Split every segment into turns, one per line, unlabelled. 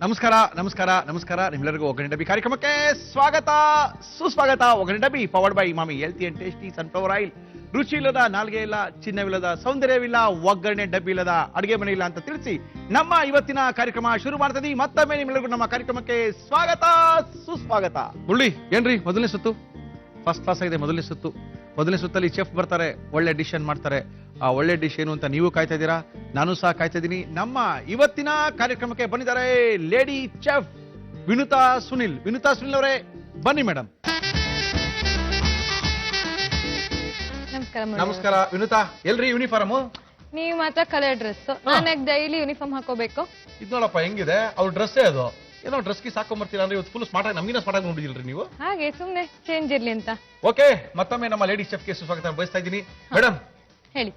ನಮಸ್ಕಾರ ನಮಸ್ಕಾರ ನಮಸ್ಕಾರ ನಿಮ್ಮೆಲ್ಲರಿಗೂ ಒಗ್ಗರಣೆ ಡಬ್ಬಿ ಕಾರ್ಯಕ್ರಮಕ್ಕೆ ಸ್ವಾಗತ ಸುಸ್ವಾಗತ. ಒಗ್ಗರಣೆ ಡಬ್ಬಿ powered by Mami healthy and tasty sunflower oil. ರುಚಿ ಇಲ್ಲದ ನಾಲ್ಗೆ ಇಲ್ಲ, ಚಿನ್ನವಿಲ್ಲದ ಸೌಂದರ್ಯವಿಲ್ಲ, ಒಗ್ಗರಣೆ ಡಬ್ಬಿ ಇಲ್ಲದ ಅಡುಗೆ ಮನೆ ಇಲ್ಲ ಅಂತ ತಿಳಿಸಿ ನಮ್ಮ ಇವತ್ತಿನ ಕಾರ್ಯಕ್ರಮ ಶುರು ಮಾಡ್ತದೆ. ಮತ್ತೊಮ್ಮೆ ನಿಮ್ಮೆಲ್ಲರಿಗೂ ನಮ್ಮ ಕಾರ್ಯಕ್ರಮಕ್ಕೆ ಸ್ವಾಗತ ಸುಸ್ವಾಗತ. ಮುಳ್ಳಿ ಏನ್ರಿ ಮೊದಲನೇ ಸುತ್ತು ಫಸ್ಟ್ ಕ್ಲಾಸ್ ಆಗಿದೆ. ಮೊದಲನೇ ಸುತ್ತಲ್ಲಿ ಚೆಫ್ ಬರ್ತಾರೆ, ಒಳ್ಳೆ ಡಿಶ್ ಅನ್ನು ಮಾಡ್ತಾರೆ. ಆ ಒಳ್ಳೆ ಡಿಶ್ ಏನು ಅಂತ ನೀವು ಕಾಯ್ತಾ ಇದ್ದೀರಾ, ನಾನು ಸಹ ಕಾಯ್ತಾ ಇದ್ದೀನಿ. ನಮ್ಮ ಇವತ್ತಿನ ಕಾರ್ಯಕ್ರಮಕ್ಕೆ ಬಂದಿದ್ದಾರೆ ಲೇಡಿ ಚೆಫ್ ವಿನುತಾ ಸುನಿಲ್. ವಿನುತಾ ಸುನಿಲ್ ಅವರೇ ಬನ್ನಿ ಮೇಡಮ್. ನಮಸ್ಕಾರ ವಿನುತಾ. ಎಲ್ರಿ ಯೂನಿಫಾರ್ಮ್?
ನೀವು ಮಾತ್ರ ಕಲರ್ ಡ್ರೆಸ್, ನನಗೆ ಡೈಲಿ ಯೂನಿಫಾರ್ಮ್ ಹಾಕೋಬೇಕು.
ಇದು ನೋಡಪ್ಪ ಹೆಂಗಿದೆ, ಅವ್ರ ಡ್ರೆಸ್ಸೇ ಅದು. ಏನೋ ಡ್ರೆಸ್ಗೆ ಸಾಕೊಂಬರ್ತೀರಾ ಅಂದ್ರೆ ಇವತ್ತು ಫುಲ್ ಸ್ಮಾರ್ಟ್ ಆಗಿ ನಮಗಿನ ಸ್ಮಾರ್ಟ್ ಆಗಿ ನೋಡಿದಿಲ್ರಿ ನೀವು.
ಹಾಗೆ ಸುಮ್ನೆ ಚೇಂಜ್ ಇರ್ಲಿ ಅಂತ.
ಓಕೆ, ಮತ್ತೊಮ್ಮೆ ನಮ್ಮ ಲೇಡಿ ಚೆಫ್ಗೆ ಸುಸ್ವಾಗತ ಬಯಸ್ತಾ ಇದ್ದೀನಿ. ಮೇಡಮ್
ಹೇಳಿ,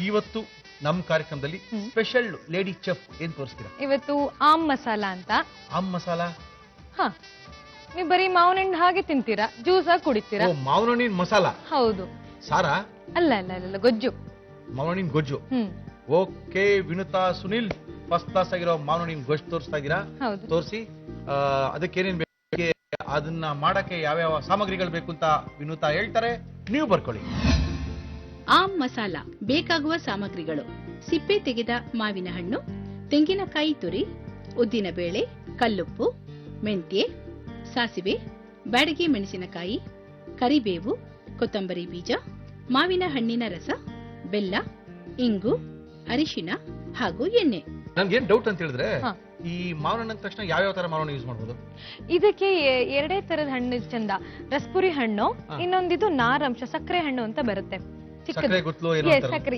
ಇವತ್ತು ನಮ್ಮ ಕಾರ್ಯಕ್ರಮದಲ್ಲಿ ಸ್ಪೆಷಲ್ ಲೇಡಿ ಚೆಫ್ ಏನ್ ತೋರಿಸ್ತೀರಾ?
ಇವತ್ತು ಆಮ್ ಮಸಾಲಾ ಅಂತ.
ಆಮ್ ಮಸಾಲಾ?
ಹಾ, ನೀವು ಬರೀ ಮಾವಿನ ಹಣ್ಣು ಹಾಗೆ ತಿಂತೀರಾ, ಜ್ಯೂಸ್ ಆಗಿ ಕುಡಿತೀರಾ?
ಮಾವಿನ ಹಣ್ಣಿನ ಮಸಾಲಾ?
ಹೌದು.
ಸಾರಾ?
ಅಲ್ಲ ಅಲ್ಲ ಅಲ್ಲ, ಗೊಜ್ಜು.
ಮಾವಿನ ಹಣ್ಣಿನ ಗೊಜ್ಜು. Okay Vinuta Sunil, first class ಆಗಿರೋ ಮಾವಿನ ಹಣ್ಣಿನ ಗೊಜ್ಜು ತೋರಿಸ್ತಾ ಇದ್ದೀರಾ?
ಹೌದು.
ತೋರಿಸಿ. ಅದಕ್ಕೆ ಏನೇನ್ ಬೇಕು, ಅದನ್ನ ಮಾಡಕ್ಕೆ ಯಾವ್ಯಾವ ಸಾಮಗ್ರಿಗಳು ಬೇಕು ಅಂತ ವಿನುತಾ ಹೇಳ್ತಾರೆ, ನೀವು ಬರ್ಕೊಳ್ಳಿ.
ಆಮ್ ಮಸಾಲ ಬೇಕಾಗುವ ಸಾಮಗ್ರಿಗಳು: ಸಿಪ್ಪೆ ತೆಗೆದ ಮಾವಿನ ಹಣ್ಣು, ತೆಂಗಿನಕಾಯಿ ತುರಿ, ಉದ್ದಿನ ಬೇಳೆ, ಕಲ್ಲುಪ್ಪು, ಮೆಂತ್ಯೆ, ಸಾಸಿವೆ, ಬ್ಯಾಡಗಿ ಮೆಣಸಿನಕಾಯಿ, ಕರಿಬೇವು, ಕೊತ್ತಂಬರಿ ಬೀಜ, ಮಾವಿನ ಹಣ್ಣಿನ ರಸ, ಬೆಲ್ಲ, ಇಂಗು, ಅರಿಶಿನ ಹಾಗೂ ಎಣ್ಣೆ.
ನನ್ಗೇನ್ ಡೌಟ್ ಅಂತ ಹೇಳಿದ್ರೆ, ಈ ಮಾವಿನ ಹಣ್ಣು ತಕ್ಷಣ ಯಾವ್ಯಾವ ತರ ಮಾವಿನ ಯೂಸ್ ಮಾಡಬಹುದು?
ಇದಕ್ಕೆ ಎರಡೇ ತರದ ಹಣ್ಣು ಚಂದ. ರಸಪುರಿ ಹಣ್ಣು, ಇನ್ನೊಂದಿದು ನಾರಂಶ ಸಕ್ಕರೆ ಹಣ್ಣು ಅಂತ ಬರುತ್ತೆ. ಸಕ್ಕರೆ,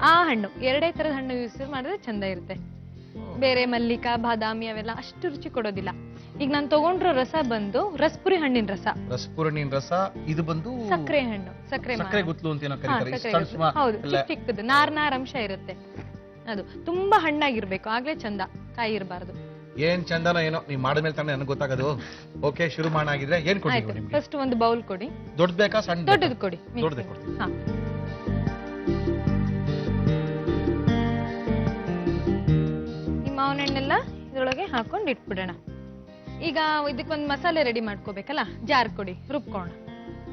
ಆ ಹಣ್ಣು ಎರಡೇ ತರದ ಹಣ್ಣು ಯೂಸ್ ಮಾಡಿದ್ರೆ ಚಂದ ಇರುತ್ತೆ. ಬೇರೆ ಮಲ್ಲಿಕಾ, ಬಾದಾಮಿ ಅವೆಲ್ಲ ಅಷ್ಟು ರುಚಿ ಕೊಡೋದಿಲ್ಲ. ಈಗ ನಾನು ತಗೊಂಡ್ರೋ ರಸ ಬಂದು ರಸಪುರಿ ಹಣ್ಣಿನ ರಸ.
ರಸಪುರಿ ಹಣ್ಣಿನ ರಸ, ಇದು ಬಂದು
ಸಕ್ಕರೆ ಹಣ್ಣು, ಸಕ್ಕರೆ
ಗುತ್ಲು ಅಂತ ಕರೀತಾರೆ.
ಹೌದು, ಚಿಕ್ಕದು ನಾರಂಶ ಇರುತ್ತೆ. ಅದು ತುಂಬಾ ಹಣ್ಣಾಗಿರ್ಬೇಕು, ಆಗ್ಲೇ ಚಂದ, ಕಾಯಿ ಇರಬಾರ್ದು.
ಏನ್ ಚಂದನ ಏನೋ ನೀವು ಮಾಡಿದ್ಮೇಲೆ ತಾನೇ ನನಗೆ ಗೊತ್ತಾಗೋದು. ಓಕೆ, ಶುರು ಮಾಡಾಗಿದ್ರೆ ಏನ್ ಕೊಡಿ?
ಫಸ್ಟ್ ಒಂದು ಬೌಲ್ ಕೊಡಿ.
ದೊಡ್ಡ ಬೇಕಾ ಸಣ್ಣ?
ದೊಡ್ಡದು ಕೊಡಿ.
ದೊಡ್ಡದೇ ಕೊಡಿ.
ಈ ಮಾವಿನ ಹಣ್ಣೆಲ್ಲ ಇದ್ರೊಳಗೆ ಹಾಕೊಂಡು ಇಟ್ಬಿಡೋಣ. ಈಗ ಇದಕ್ಕೊಂದು ಮಸಾಲೆ ರೆಡಿ ಮಾಡ್ಕೋಬೇಕಲ್ಲ, ಜಾರ್ ಕೊಡಿ, ರುಬ್ಕೋಣ.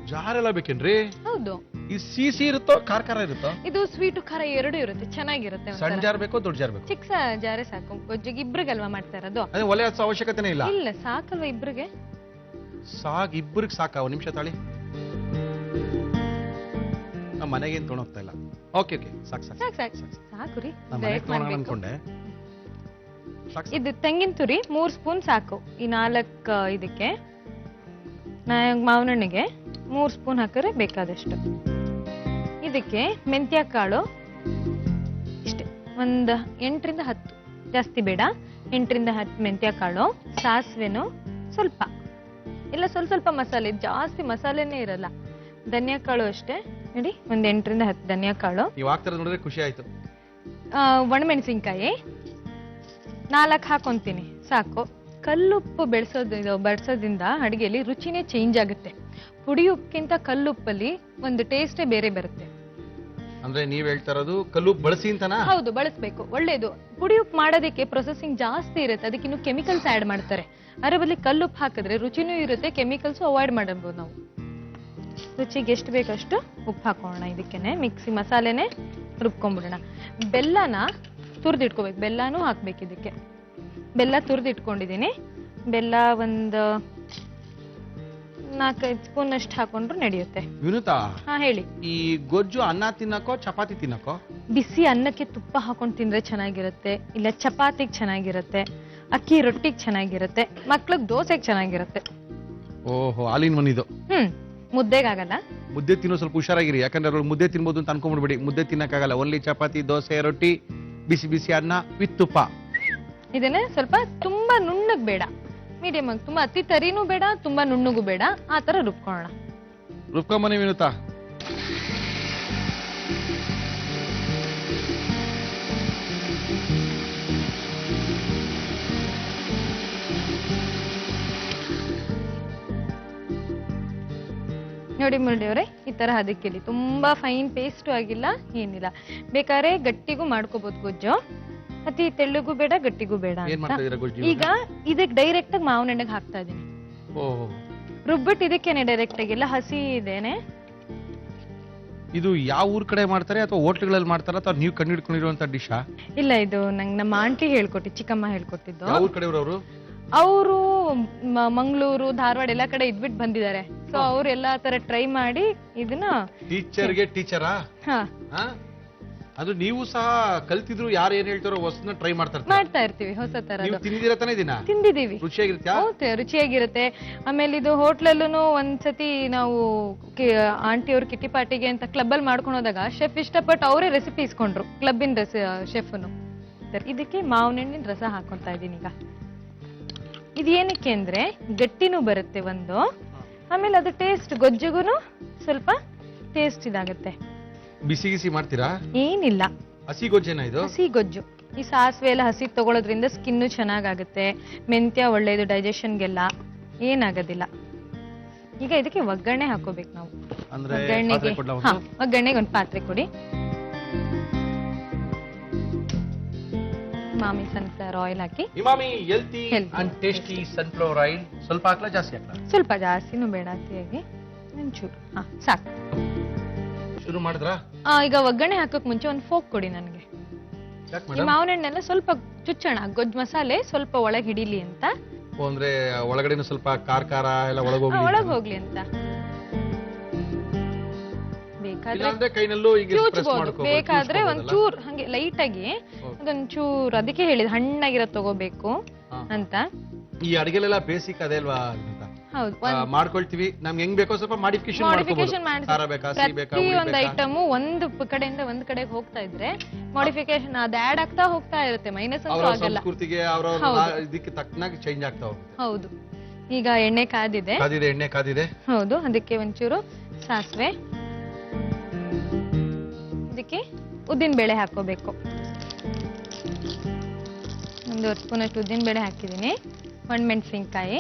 ಜಾರ್ ಎಲ್ಲ ಬೇಕೇನ್ರಿ?
ಹೌದು.
ಈ ಸಿಹಿ ಇರುತ್ತೋ ಖಾರ ಇರುತ್ತೋ?
ಇದು ಸ್ವೀಟು ಖಾರ ಎರಡು ಇರುತ್ತೆ, ಚೆನ್ನಾಗಿರುತ್ತೆ.
ಸಣ್ಣ ಜಾರ್ ಬೇಕೋ ದೊಡ್ಡ ಜಾರ್ ಬೇಕೋ?
ಚಿಕ್ಕ ಜಾರೇ ಸಾಕು. ಗೊಜ್ಜಿಗೆ ಇಬ್ರಿಗಲ್ವಾ ಮಾಡ್ತಾ ಇರೋದು?
ಅದೇ ಒಲೆ ಹಚ್ಚೋ ಅವಶ್ಯಕತೆನೇ ಇಲ್ಲ.
ಇಲ್ಲ, ಸಾಕಲ್ವಾ ಇಬ್ರಿಗೆ?
ಇಬ್ಬರಿಗೆ ಸಾಕ. ಒಂದ್ ನಿಮಿಷ ತಾಳಿ, ನಮ್ಮ ಮನೆಗೇನ್ ತೊಗೊಂಡೋಗ್ತಾ ಇಲ್ಲ. ಓಕೆ ಓಕೆ,
ಸಾಕು ರೀ.
ಅನ್ಕೊಂಡೆ.
ಇದು ತೆಂಗಿನ ತುರಿ 3 ಸ್ಪೂನ್ ಸಾಕು. ಈ 4 ಇದಕ್ಕೆ ಮಾವಿನ ಹಣ್ಣಿಗೆ 3 ಸ್ಪೂನ್ ಹಾಕಿದ್ರೆ ಬೇಕಾದಷ್ಟು. ಇದಕ್ಕೆ ಮೆಂತ್ಯ ಕಾಳು ಇಷ್ಟೇ, ಒಂದು 8ರಿಂದ 10, ಜಾಸ್ತಿ ಬೇಡ, 8ರಿಂದ 10 ಮೆಂತ್ಯ ಕಾಳು. ಸಾಸಿವೆನು ಸ್ವಲ್ಪ ಇಲ್ಲ, ಸ್ವಲ್ಪ ಮಸಾಲೆ, ಜಾಸ್ತಿ ಮಸಾಲೆನೇ ಇರಲ್ಲ. ಧನಿಯಾ ಕಾಳು ಅಷ್ಟೇ ನೋಡಿ, ಒಂದು 8ರಿಂದ 10 ಧನಿಯಾ ಕಾಳು.
ನೀವು ಹಾಕ್ತಾರೆ ನೋಡಿದ್ರೆ ಖುಷಿ ಆಯ್ತು.
ಒಣಮೆಣಸಿನ್ಕಾಯಿ 4 ಹಾಕೊಂತೀನಿ ಸಾಕು. ಕಲ್ಲುಪ್ಪು ಬಡ್ಸೋದ್ರಿಂದ ಅಡಿಗೆಯಲ್ಲಿ ರುಚಿನೇ ಚೇಂಜ್ ಆಗುತ್ತೆ. ಪುಡಿ ಉಪ್ಪಿಗಿಂತ ಕಲ್ಲುಪ್ಪಲ್ಲಿ ಒಂದು ಟೇಸ್ಟೇ ಬೇರೆ ಬರುತ್ತೆ.
ಅಂದ್ರೆ ನೀವ್ ಹೇಳ್ತಾ ಇರೋದು ಕಲ್ಲುಪ್ಪು ಬಳಸಿ ಅಂತನಾ?
ಹೌದು, ಬಳಸಬೇಕು, ಒಳ್ಳೇದು. ಪುಡಿ ಉಪ್ಪು ಮಾಡೋದಕ್ಕೆ ಪ್ರೊಸೆಸಿಂಗ್ ಜಾಸ್ತಿ ಇರುತ್ತೆ, ಅದಕ್ಕೆ ಇನ್ನು ಕೆಮಿಕಲ್ಸ್ ಆಡ್ ಮಾಡ್ತಾರೆ. ಅದರ ಬದಲಿಗೆ ಕಲ್ಲುಪ್ಪು ಹಾಕಿದ್ರೆ ರುಚಿನೂ ಇರುತ್ತೆ, ಕೆಮಿಕಲ್ಸ್ ಅವಾಯ್ಡ್ ಮಾಡಬಹುದು ನಾವು. ರುಚಿಗೆ ಎಷ್ಟು ಬೇಕಷ್ಟು ಉಪ್ಪು ಹಾಕೋಣ. ಇದಕ್ಕೇನೆ ಮಿಕ್ಸಿ ಮಸಾಲೆನೆ ರುಬ್ಕೊಂಡ್ಬಿಡೋಣ. ಬೆಲ್ಲನ ತುರಿದಿಟ್ಕೋಬೇಕು, ಬೆಲ್ಲನೂ ಹಾಕ್ಬೇಕು ಇದಕ್ಕೆ. ಬೆಲ್ಲ ತುರಿದಿಟ್ಕೊಂಡಿದ್ದೀನಿ. ಬೆಲ್ಲ ಒಂದು 4-5 ಸ್ಪೂನ್ ಅಷ್ಟು ಹಾಕೊಂಡ್ರು ನಡೆಯುತ್ತೆ.
ವಿನುತಾ,
ಹೇಳಿ.
ಈ ಗೊಜ್ಜು ಅನ್ನ ತಿನ್ನಕೋ ಚಪಾತಿ ತಿನ್ನಕೋ?
ಬಿಸಿ ಅನ್ನಕ್ಕೆ ತುಪ್ಪ ಹಾಕೊಂಡು ತಿಂದ್ರೆ ಚೆನ್ನಾಗಿರುತ್ತೆ, ಇಲ್ಲ ಚಪಾತಿಗೆ ಚೆನ್ನಾಗಿರುತ್ತೆ, ಅಕ್ಕಿ ರೊಟ್ಟಿಗೆ ಚೆನ್ನಾಗಿರುತ್ತೆ, ಮಕ್ಳಿಗೆ ದೋಸೆಗೆ ಚೆನ್ನಾಗಿರುತ್ತೆ.
ಓಹೋ, ಆಲಿನ್ ಒನ್ ಇದು.
ಮುದ್ದೆಗಾಗಲ್ಲ.
ಮುದ್ದೆ ತಿನ್ನೋ ಸ್ವಲ್ಪ ಹುಷಾರಾಗಿರಿ, ಯಾಕಂದ್ರೆ ಅವ್ರು ಮುದ್ದೆ ತಿನ್ಬೋದು ಅಂತ ಅನ್ಕೊಂಡ್ಬಿಡ್ಬೇಡಿ. ಮುದ್ದೆ ತಿನ್ನಕ್ಕಾಗಲ್ಲ, ಓನ್ಲಿ ಚಪಾತಿ, ದೋಸೆ, ರೊಟ್ಟಿ, ಬಿಸಿ ಬಿಸಿ ಅನ್ನ ವಿತ್ ತುಪ್ಪ.
ಇದನ್ನೇ ಸ್ವಲ್ಪ ತುಂಬಾ ನುಣ್ಣಗ್ ಬೇಡ, ಮೀಡಿಯಂ ಆಗಿ, ತುಂಬಾ ಅತಿ ತರಿನೂ ಬೇಡ, ತುಂಬಾ ನುಣ್ಣಗೂ ಬೇಡ, ಆ ತರ ರುಬ್ಕೊಳ್ಳೋಣ.
ರುಬ್ಕೊಂಬನ್ನಿ ವಿನುತಾ.
ನೋಡಿ ಮುರಳಿಯವರೇ, ಈ ತರ ಅದಕ್ಕಿಲ್ಲಿ ತುಂಬಾ ಫೈನ್ ಪೇಸ್ಟು ಆಗಿಲ್ಲ, ಏನಿಲ್ಲ. ಬೇಕಾದ್ರೆ ಗಟ್ಟಿಗೂ ಮಾಡ್ಕೋಬಹುದು ಗೊಜ್ಜು. ಅತಿ ತೆಳ್ಳಗೂ ಬೇಡ ಗಟ್ಟಿಗೂ ಬೇಡ
ಏನ್
ಅಂತ.
ಮಾಡ್ತಾ ಇದೀರಾ ಗೊಜ್ಜು
ಈಗ ಇದಕ್ಕೆ ಡೈರೆಕ್ಟ್ ಆಗಿ ಮಾವಿನ ಹಣ್ಣಿಗೆ ಹಾಕ್ತಾ ಇದೀನಿ.
ಓಹೋ,
ರುಬ್ಬಿಟ್ಟು ಇದಕ್ಕೇನೆ ಡೈರೆಕ್ಟ್ ಆಗಿ ಇಲ್ಲ ಹಸಿ ಇದೇನೆ.
ಇದು ಯಾವ ಊರ್ ಕಡೆ ಮಾಡ್ತಾರೆ ಅಥವಾ ಹೋಟ್ಲ್ಗಳಲ್ಲಿ ಮಾಡ್ತಾರ ಅಥವಾ ನೀವು ಕಂಡು ಹಿಡ್ಕೊಂಡಿರುವಂತ ಡಿಶಾ?
ಇಲ್ಲ, ಇದು ನಂಗೆ ನಮ್ಮ ಆಂಟಿ ಹೇಳ್ಕೊಟ್ಟಿ, ಚಿಕ್ಕಮ್ಮ ಹೇಳ್ಕೊಟ್ಟಿದ್ದು.
ಯಾವ ಊರ್ ಕಡೆಯವರು ಅವರು?
ಅವರು ಮಂಗಳೂರು, ಧಾರವಾಡ ಎಲ್ಲ ಕಡೆ ಇದ್ಬಿಟ್ಟು ಬಂದಿದ್ದಾರೆ. ಸೊ ಅವ್ರು ಎಲ್ಲಾ ತರ ಟ್ರೈ ಮಾಡಿ ಇದನ್ನ
ಟೀಚರ್ಗೆ ಟೀಚರಾ?
ಹಾ
ಅದು ನೀವು ಸಹ ಕಲ್ತಿದ್ರು ಯಾರು ಏನ್ ಹೇಳ್ತಾರೋ ಹೊಸನ ಟ್ರೈ ಮಾಡ್ತಾ
ಇರ್ತೀವಿ ಹೊಸ ತರ.
ನೀವು ತಿಂದಿದ್ದೀರ ತಾನೇ ದಿನ?
ತಿಂದಿದೀವಿ,
ರುಚಿಯಾಗಿರುತ್ತೆ.
ಹೌದು ರುಚಿಯಾಗಿರುತ್ತೆ. ಆಮೇಲೆ ಇದು ಹೋಟ್ಲಲ್ಲೂ ಒಂದ್ಸತಿ ನಾವು ಆಂಟಿ ಅವ್ರ ಕಿಟಿ ಪಾರ್ಟಿಗೆ ಅಂತ ಕ್ಲಬ್ ಅಲ್ಲಿ ಮಾಡ್ಕೊಂಡು ಹೋದಾಗ ಶೆಫ್ ಇಷ್ಟಪಟ್ಟು ಅವರೇ ರೆಸಿಪಿ ಇಸ್ಕೊಂಡ್ರು, ಕ್ಲಬ್ಬಿನ ಶೆಫ್ನು. ಇದಕ್ಕೆ ಮಾವಿನ ಹಣ್ಣಿನ ರಸ ಹಾಕೊಂತಾ ಇದೀನಿ ಈಗ. ಇದು ಏನಕ್ಕೆ ಅಂದ್ರೆ ಗಟ್ಟಿನೂ ಬರುತ್ತೆ ಒಂದು, ಆಮೇಲೆ ಅದು ಟೇಸ್ಟ್ ಗೊಜ್ಜಿಗೂ ಸ್ವಲ್ಪ ಟೇಸ್ಟ್ ಇದಾಗುತ್ತೆ.
ಬಿಸಿ ಗಿಸಿ ಮಾಡ್ತೀರಾ?
ಏನಿಲ್ಲ,
ಹಸಿ ಗೊಜ್ಜೇನಾ ಇದು?
ಹಸಿ ಗೊಜ್ಜು. ಈ ಸಾಸಿವೆ ಎಲ್ಲ ಹಸಿ ತಗೊಳ್ಳೋದ್ರಿಂದ ಸ್ಕಿನ್ನು ಚೆನ್ನಾಗಾಗುತ್ತೆ, ಮೆಂತ್ಯ ಒಳ್ಳೇದು ಡೈಜೆಷನ್ಗೆಲ್ಲ, ಏನಾಗೋದಿಲ್ಲ. ಈಗ ಇದಕ್ಕೆ ಒಗ್ಗರಣೆ ಹಾಕೋಬೇಕು ನಾವು.
ಅಂದ್ರೆ
ಒಗ್ಗರಣೆಗೆ ಒಂದು ಪಾತ್ರೆ ಕೊಡಿ. ಮಾಮಿ ಸನ್ಫ್ಲವರ್ ಆಯಿಲ್ ಹಾಕಿ.
Emami healthy and tasty sunflower oil ಸ್ವಲ್ಪ ಹಾಕ್ಲಾ ಜಾಸ್ತಿ ಹಾಕ್ಲಾ?
ಸ್ವಲ್ಪ ಜಾಸ್ತಿನೂ ಬೇಡ, ಅತಿಯಾಗಿ ಒಂಚೂರು. ಸಾಕು.
ಶುರು ಮಾಡಿದ್ರಾ?
ಈಗ ಒಗ್ಗರಣೆ ಹಾಕೋಕ್ ಮುಂಚೆ ಒಂದು ಫೋಕ್ ಕೊಡಿ ನನಗೆ. ಈ ಮಾವಿನ ಹಣ್ಣೆಲ್ಲ ಸ್ವಲ್ಪ ಚುಚ್ಚೋಣ, ಗೊಜ್ಜು ಮಸಾಲೆ ಸ್ವಲ್ಪ ಒಳಗೆ ಹಿಡಿಲಿ ಅಂತ.
ಅಂದ್ರೆ ಒಳಗಡೆ ಸ್ವಲ್ಪ ಖಾರ ಎಲ್ಲ
ಒಳಗ್ ಹೋಗ್ಲಿ ಅಂತ. ಬೇಕಾದ್ರೆ
ಕೈನಲ್ಲೂ
ಬೇಕಾದ್ರೆ ಒಂಚೂರ್ ಹಂಗೆ ಲೈಟ್ ಆಗಿ ಅದೊಂಚೂರ್, ಅದಕ್ಕೆ ಹೇಳಿದ್ ಹಣ್ಣಾಗಿರೋ ತಗೋಬೇಕು ಅಂತ.
ಈ ಅಡಿಗೆಲೆಲ್ಲ ಬೇಸಿಕ್ ಅದೇ ಅಲ್ವಾ?
ಹೌದು,
ಮಾಡ್ಕೊಳ್ತೀವಿ, ನಮ್ಗೆ ಹೆಂಗ್ ಬೇಕೋ ಸ್ವಲ್ಪ ಮಾಡಿಫಿಕೇಶನ್
ಪ್ರತಿ ಒಂದು ಐಟಮ್ ಒಂದು ಕಡೆಯಿಂದ ಒಂದ್ ಕಡೆಗೆ ಹೋಗ್ತಾ ಇದ್ರೆ ಮಾಡಿಫಿಕೇಶನ್ ಅದು ಆಡ್ ಆಗ್ತಾ ಹೋಗ್ತಾ ಇರುತ್ತೆ, ಮೈನಸ್ ಅಂತೂ ಆಗಲ್ಲ.
ಸಂಸ್ಕೃತಿಗೆ ಇದಕ್ಕೆ ತಕ್ಕನಾಗಿ ಚೇಂಜ್ ಆಗ್ತಾ ಹೋಗುತ್ತೆ.
ಹೌದು. ಈಗ ಎಣ್ಣೆ ಕಾದಿದೆ.
ಎಣ್ಣೆ ಕಾದಿದೆ.
ಹೌದು, ಅದಕ್ಕೆ ಒಂಚೂರು ಸಾಸಿವೆ, ಇದಕ್ಕೆ ಉದ್ದಿನ ಬೇಳೆ ಹಾಕೋಬೇಕು. 1 ಸ್ಪೂನ್ ಅಷ್ಟು ಉದ್ದಿನ ಬೇಳೆ ಹಾಕಿದೀನಿ. ಒಣಮೆಣಸಿನ್ಕಾಯಿ,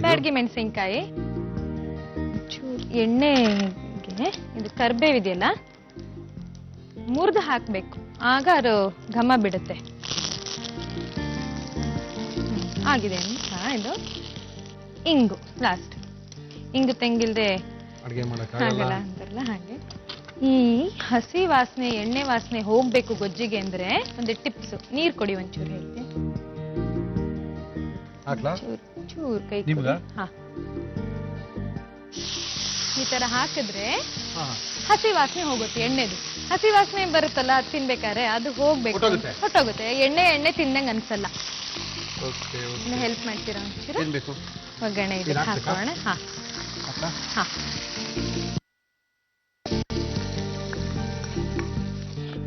ಬ್ಯಾಡಗಿ
ಮೆಣಸಿನ್ಕಾಯಿ, ಎಣ್ಣೆಗೆ ಇದು ಕರ್ಬೇವಿದೆಯಲ್ಲ ಮುರಿದು ಹಾಕ್ಬೇಕು, ಆಗ ಅದು ಘಮ ಬಿಡುತ್ತೆ. ಆಗಿದೆ ಇದು. ಇಂಗು ಲಾಸ್ಟ್. ಇಂಗು ತೆಂಗಿಲ್ದೆ ಆಗಲ್ಲ ಅಂತಾರಲ್ಲ ಹಾಗೆ. ಈ ಹಸಿ ವಾಸನೆ, ಎಣ್ಣೆ ವಾಸನೆ ಹೋಗ್ಬೇಕು ಗೊಜ್ಜಿಗೆ ಅಂದ್ರೆ ಒಂದು ಟಿಪ್ಸ್, ನೀರ್ ಕೊಡಿ ಒಂಚೂರು ಹೇಳ್ತೀನಿ. ಚೂರ್ ಕೈ ಕೊಡಿ. ಈ ತರ ಹಾಕಿದ್ರೆ ಹಸಿ ವಾಸನೆ ಹೋಗುತ್ತೆ. ಎಣ್ಣೆದು ಹಸಿ ವಾಸನೆ ಬರುತ್ತಲ್ಲ ತಿನ್ಬೇಕಾದ್ರೆ, ಅದು ಹೋಗ್ಬೇಕು, ಹೊಟ್ಟೋಗುತ್ತೆ. ಎಣ್ಣೆ ತಿಂದಂಗ ಅನ್ಸಲ್ಲ. ಹೆಲ್ಪ್ ಮಾಡ್ತೀರಾ ಒಂಚೂರು? ಒಗ್ಗರಣೆ ಇದಕ್ಕೆ ಹಾಕೋಣ.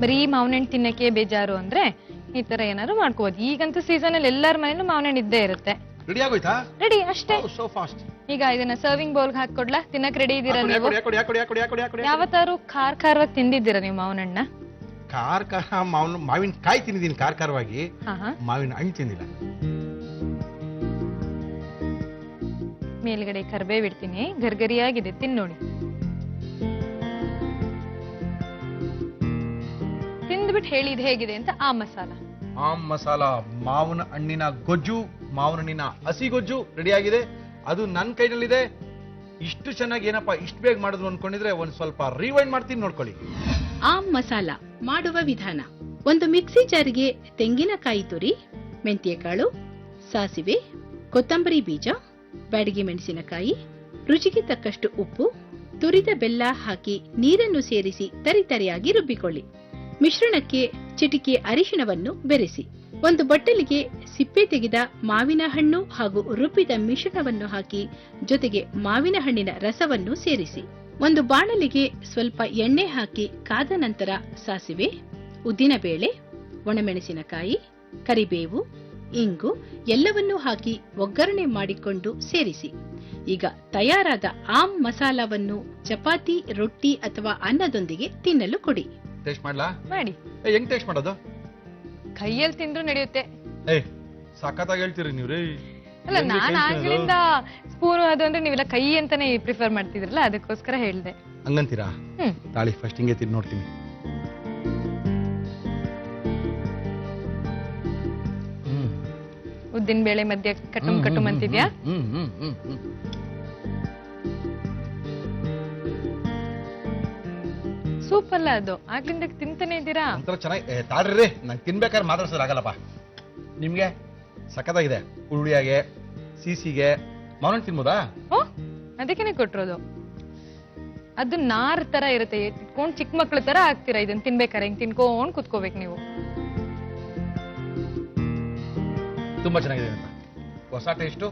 ಬರೀ ಮಾವಿನ ಹಣ್ಣು ತಿನ್ನಕ್ಕೆ ಬೇಜಾರು ಅಂದ್ರೆ ಈ ತರ ಏನಾದ್ರು ಮಾಡ್ಕೋಬಹುದು. ಈಗಂತೂ ಸೀಸನ್ ಅಲ್ಲಿ ಎಲ್ಲರ ಮನೇಲೂ ಮಾವಿನ ಹಣ್ಣು ಇದ್ದೇ ಇರುತ್ತೆ. ರೆಡಿ ಅಷ್ಟೇ. ಈಗ ಇದನ್ನ ಸರ್ವಿಂಗ್ ಬೌಲ್ ಹಾಕೊಡ್ಲಾ? ತಿನ್ನಕ್ ರೆಡಿ ಇದೀರಾ ನೀವು? ಯಾವತ್ತಾರು ಖಾರವಾಗಿ ತಿಂದಿದ್ದೀರಾ ನೀವು ಮಾವಿನ ಹಣ್ಣ?
ಮಾವಿನಕಾಯಿ ತಿಂದಿದ್ದೀನಿ ಖಾರವಾಗಿ, ಮಾವಿನ ಹಣ್ಣು ತಿಂದಿಲ್ಲ.
ಮೇಲ್ಗಡೆ ಕರ್ಬೇವು ಇಡ್ತೀನಿ, ಗರ್ಗರಿಯಾಗಿದೆ, ತಿನ್ ನೋಡಿ. ತಿಂದ್ಬಿಟ್ಟು ಹೇಳಿ ಇದು ಹೇಗಿದೆ ಅಂತ. ಆಮ್ ಮಸಾಲ
ಮಾವಿನ ಹಣ್ಣಿನ ಗೊಜ್ಜು, ಮಾವಿನ ಹಣ್ಣಿನ ಹಸಿ ಗೊಜ್ಜು ರೆಡಿ ಆಗಿದೆ. ಅದು ನನ್ನ ಕೈನಲ್ಲಿದೆ. ಇಷ್ಟು ಚೆನ್ನಾಗಿ ಏನಪ್ಪಾ ಇಷ್ಟು ಬೇಗ ಮಾಡಿದ್ರು ಅನ್ಕೊಂಡಿದ್ರೆ ಒಂದ್ ಸ್ವಲ್ಪ ರಿವೈಂಡ್ ಮಾಡ್ತೀನಿ, ನೋಡ್ಕೊಳ್ಳಿ.
ಆಮ್ ಮಸಾಲ ಮಾಡುವ ವಿಧಾನ: ಒಂದು ಮಿಕ್ಸಿ ಜಾರಿಗೆ ತೆಂಗಿನಕಾಯಿ ತುರಿ, ಮೆಂತ್ಯಕಾಳು, ಸಾಸಿವೆ, ಕೊತ್ತಂಬರಿ ಬೀಜ, ಬ್ಯಾಡಗಿ ಮೆಣಸಿನಕಾಯಿ, ರುಚಿಗೆ ತಕ್ಕಷ್ಟು ಉಪ್ಪು, ತುರಿದ ಬೆಲ್ಲ ಹಾಕಿ ನೀರನ್ನು ಸೇರಿಸಿ ತರಿತರಿಯಾಗಿ ರುಬ್ಬಿಕೊಳ್ಳಿ. ಮಿಶ್ರಣಕ್ಕೆ ಚಿಟಿಕೆ ಅರಿಶಿಣವನ್ನು ಬೆರೆಸಿ. ಒಂದು ಬಟ್ಟಲಿಗೆ ಸಿಪ್ಪೆ ತೆಗೆದ ಮಾವಿನ ಹಣ್ಣು ಹಾಗೂ ರುಬ್ಬಿದ ಮಿಶ್ರಣವನ್ನು ಹಾಕಿ ಜೊತೆಗೆ ಮಾವಿನ ಹಣ್ಣಿನ ರಸವನ್ನು ಸೇರಿಸಿ. ಒಂದು ಬಾಣಲಿಗೆ ಸ್ವಲ್ಪ ಎಣ್ಣೆ ಹಾಕಿ ಕಾದ ನಂತರ ಸಾಸಿವೆ, ಉದ್ದಿನಬೇಳೆ, ಒಣಮೆಣಸಿನಕಾಯಿ, ಕರಿಬೇವು, ಇಂಗು ಎಲ್ಲವನ್ನೂ ಹಾಕಿ ಒಗ್ಗರಣೆ ಮಾಡಿಕೊಂಡು ಸೇರಿಸಿ. ಈಗ ತಯಾರಾದ ಆಮ್ ಮಸಾಲವನ್ನು ಚಪಾತಿ, ರೊಟ್ಟಿ ಅಥವಾ ಅನ್ನದೊಂದಿಗೆ ತಿನ್ನಲು ಕೊಡಿ.
ಟೇಸ್ಟ್ ಮಾಡ್ಲಾ?
ಮಾಡಿ.
ಹೆಂಗ್ ಟೇಸ್ಟ್ ಮಾಡೋದು?
ಕೈಯಲ್ಲಿ ತಿಂದ್ರು ನಡೆಯುತ್ತೆ.
ಸಖತ್ತಾಗಿ ಹೇಳ್ತೀರಿ ನೀವು ರೀ.
ಅಲ್ಲ, ನಾನು ಆಗ್ಲಿಂದ ಸ್ಪೂನ್ ಅದು ಅಂದ್ರೆ ನೀವೆಲ್ಲ ಕೈ ಅಂತಾನೆ ಪ್ರಿಫರ್ ಮಾಡ್ತಿದ್ರಲ್ಲ, ಅದಕ್ಕೋಸ್ಕರ ಹೇಳ್ದೆ.
ಹಂಗಂತೀರಾ? ತಾಳಿ ಫಸ್ಟ್ ಹಿಂಗೆ ತಿಂದು ನೋಡ್ತೀನಿ.
ಉದ್ದಿನ ಬೇಳೆ ಮಧ್ಯೆ ಕಟುಮ್ ಅಂತಿದ್ಯಾ? ಸೂಪ್ ಅಲ್ಲ ಅದು, ಆಗ್ಲಿಂದ ತಿಂತಾನೆ ಇದ್ದೀರಾ.
ಒಂಥರ ಚೆನ್ನಾಗಿ ತಾಡ್ರಿ, ನಂಗೆ ತಿನ್ಬೇಕಾದ್ರೆ ಮಾತಾಡ್ಸೋದಾಗಲ್ಲಪ್ಪ. ನಿಮ್ಗೆ ಸಖತ್ತಾಗಿದೆ, ಉರುಳಿಯಾಗೆ ಸಿಸಿಗೆ ಮಾವನ ತಿನ್ಬೋದಾ?
ಓ, ಅದಕ್ಕೇನೆ ಕೊಟ್ಟಿರೋದು. ಅದು ನಾರ್ ತರ ಇರುತ್ತೆ, ಇಟ್ಕೊಂಡ್ ಚಿಕ್ಕ ಮಕ್ಳ ತರ ಆಗ್ತೀರಾ ಇದನ್ನ ತಿನ್ಬೇಕಾರೆ. ಹಿಂಗ್ ತಿನ್ಕೊಂಡ್ ಕುತ್ಕೋಬೇಕು ನೀವು.
ತುಂಬಾ ಚೆನ್ನಾಗಿದೆ ಅಂತ, ಹೊಸ ಟೇಸ್ಟು,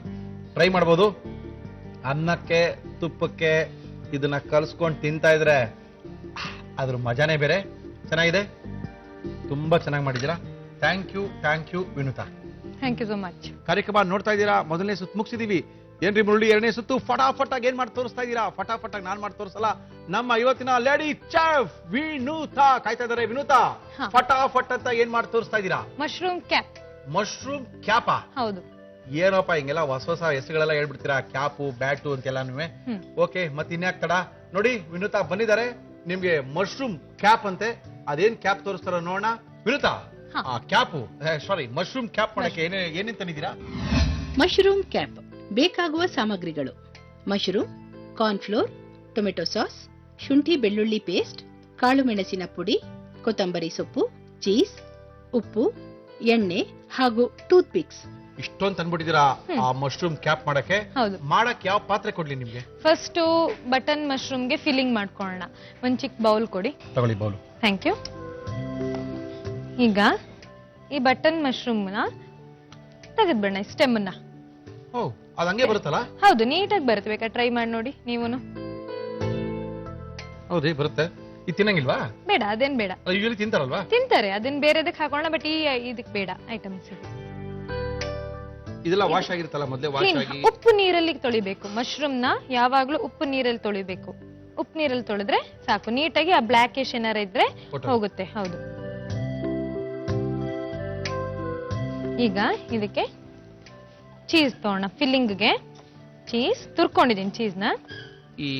ಟ್ರೈ ಮಾಡ್ಬೋದು. ಅನ್ನಕ್ಕೆ ತುಪ್ಪಕ್ಕೆ ಇದನ್ನ ಕಲ್ಸ್ಕೊಂಡು ತಿಂತಾ ಇದ್ರೆ ಅದ್ರ ಮಜಾನೇ ಬೇರೆ. ಚೆನ್ನಾಗಿದೆ, ತುಂಬಾ ಚೆನ್ನಾಗಿ ಮಾಡಿದ್ದೀರಾ. Thank you Vinuta.
Thank you so much.
ಕಾರ್ಯಕ್ರಮ ನೋಡ್ತಾ ಇದ್ದೀರಾ, ಮೊದಲನೇ ಸುತ್ತು ಮುಗಿಸಿದೀವಿ. ಏನ್ರಿ ಮುರಳಿ, ಎರಡನೇ ಸುತ್ತು ಫಟಾಫಟ್ ಆಗಿ ಏನ್ ಮಾಡಿ ತೋರಿಸ್ತಾ ಇದ್ದೀರಾ? ಫಟಾಫಟ್ ಆಗಿ ನಾನ್ ಮಾಡಿ ತೋರಿಸಲ್ಲ, ನಮ್ಮ ಇವತ್ತಿನ ಲೇಡಿ ಚೆಫ್ ವಿನುತಾ ಕಾಯ್ತಾ ಇದಾರೆ. ವಿನುತಾ, ಫಟಾಫಟ್ ಅಂತ ಏನ್ ಮಾಡಿ ತೋರಿಸ್ತಾ ಇದ್ದೀರಾ?
Mushroom cap.
ಮಶ್ರೂಮ್ ಕ್ಯಾಪಾ?
ಹೌದು.
ಏನೋಪ್ಪ ಹಿಂಗೆಲ್ಲ ಹೊಸ ಹೆಸರುಗಳೆಲ್ಲ ಹೇಳ್ಬಿಡ್ತೀರಾ, ಕ್ಯಾಪು ಬ್ಯಾಟು ಅಂತೆಲ್ಲಾನು. ಓಕೆ, ಮತ್ತೆ ಇನ್ಯಾಕ್ ತಡ, ನೋಡಿ ವಿನುತಾ ಬಂದಿದ್ದಾರೆ. ನಿಮ್ಗೆ ಮಶ್ರೂಮ್ ಕ್ಯಾಪ್ ಅಂತೆ, ಅದೇನ್ ಕ್ಯಾಪ್ ತೋರಿಸ್ತಾರ ನೋಡೋಣ. ವಿನುತಾ, ಕ್ಯಾಪು ಸಾರಿ ಮಶ್ರೂಮ್ ಕ್ಯಾಪ್ ಮಾಡಕ್ಕೆ ಏನೇನ್ ತಂದಿದ್ದೀರಾ?
ಮಶ್ರೂಮ್ ಕ್ಯಾಪ್ ಬೇಕಾಗುವ ಸಾಮಗ್ರಿಗಳು: ಮಶ್ರೂಮ್, ಕಾರ್ನ್ಫ್ಲೋರ್, ಟೊಮೆಟೊ ಸಾಸ್, ಶುಂಠಿ ಬೆಳ್ಳುಳ್ಳಿ ಪೇಸ್ಟ್, ಕಾಳು ಮೆಣಸಿನ ಪುಡಿ, ಕೊತ್ತಂಬರಿ ಸೊಪ್ಪು, ಚೀಸ್, ಉಪ್ಪು, ಎಣ್ಣೆ ಹಾಗೂ ಟೂತ್ ಪಿಕ್ಸ್.
ಇಷ್ಟೊಂದು ತಂದ್ಬಿಟ್ಟಿದ್ದೀರಾ ಆ ಮಶ್ರೂಮ್ ಕ್ಯಾಪ್ ಮಾಡಕ್ಕೆ. ಮಾಡಕ್ ಯಾವ ಪಾತ್ರೆ ಕೊಡ್ಲಿ ನಿಮ್ಗೆ?
ಫಸ್ಟ್ ಬಟನ್ ಮಶ್ರೂಮ್ಗೆ ಫಿಲ್ಲಿಂಗ್ ಮಾಡ್ಕೊಳ್ಳೋಣ. ಒಂದ್ ಚಿಕ್ಕ ಬೌಲ್ ಕೊಡಿ.
ತಗೊಳ್ಳಿ ಬೌಲ್.
Thank you. ಈಗ ಈ ಬಟನ್ ಮಶ್ರೂಮ್ನ ತೆಗೆದ್ಬಿಡೋಣ, ಸ್ಟೆಮ್ನ.
ಓ, ಅದು ಹಂಗೆ ಬರುತ್ತಲ್ಲ?
ಹೌದು, ನೀಟಾಗಿ ಬರುತ್ತೆ. ಬೇಕಾ ಟ್ರೈ ಮಾಡಿ ನೋಡಿ ನೀವುನು.
ಹೌದು, ಬರುತ್ತೆ. ಇದು ತಿನ್ನಂಗಿಲ್ವಾ?
ಬೇಡ, ಅದೇನ್ ಬೇಡ.
ಯೂಶಲಿ ತಿಂತಾರಲ್ವಾ?
ತಿಂತಾರೆ, ಅದನ್ನ ಬೇರೆದಕ್ಕೆ ಹಾಕೊಳ್ಳೋಣ. ಬಟ್ ಈ ಇದಕ್ಕೆ ಬೇಡ ಐಟಮ್ಸ್.
ಇದೆಲ್ಲ ವಾಶ್ ಆಗಿರುತ್ತಲ್ಲ ಮೊದಲೇ? ವಾಶ್ ಆಗಿ
ಉಪ್ಪು ನೀರಲ್ಲಿ ತೊಳಿಬೇಕು. ಮಶ್ರೂಮ್ನ ಯಾವಾಗ್ಲೂ ಉಪ್ಪು ನೀರಲ್ಲಿ ತೊಳಿಬೇಕು. ಉಪ್ಪು ನೀರಲ್ಲಿ ತೊಳೆದ್ರೆ ಸಾಕು, ನೀಟಾಗಿ ಆ ಬ್ಲಾಕಿಶ್ ಏನಾರ ಇದ್ರೆ ಹೋಗುತ್ತೆ. ಹೌದು. ಈಗ ಇದಕ್ಕೆ ಚೀಸ್ ತಗೋಣ. ಫಿಲ್ಲಿಂಗ್ಗೆ ಚೀಸ್ ತುರ್ಕೊಂಡಿದ್ದೀನಿ. ಚೀಸ್ನ
ಈ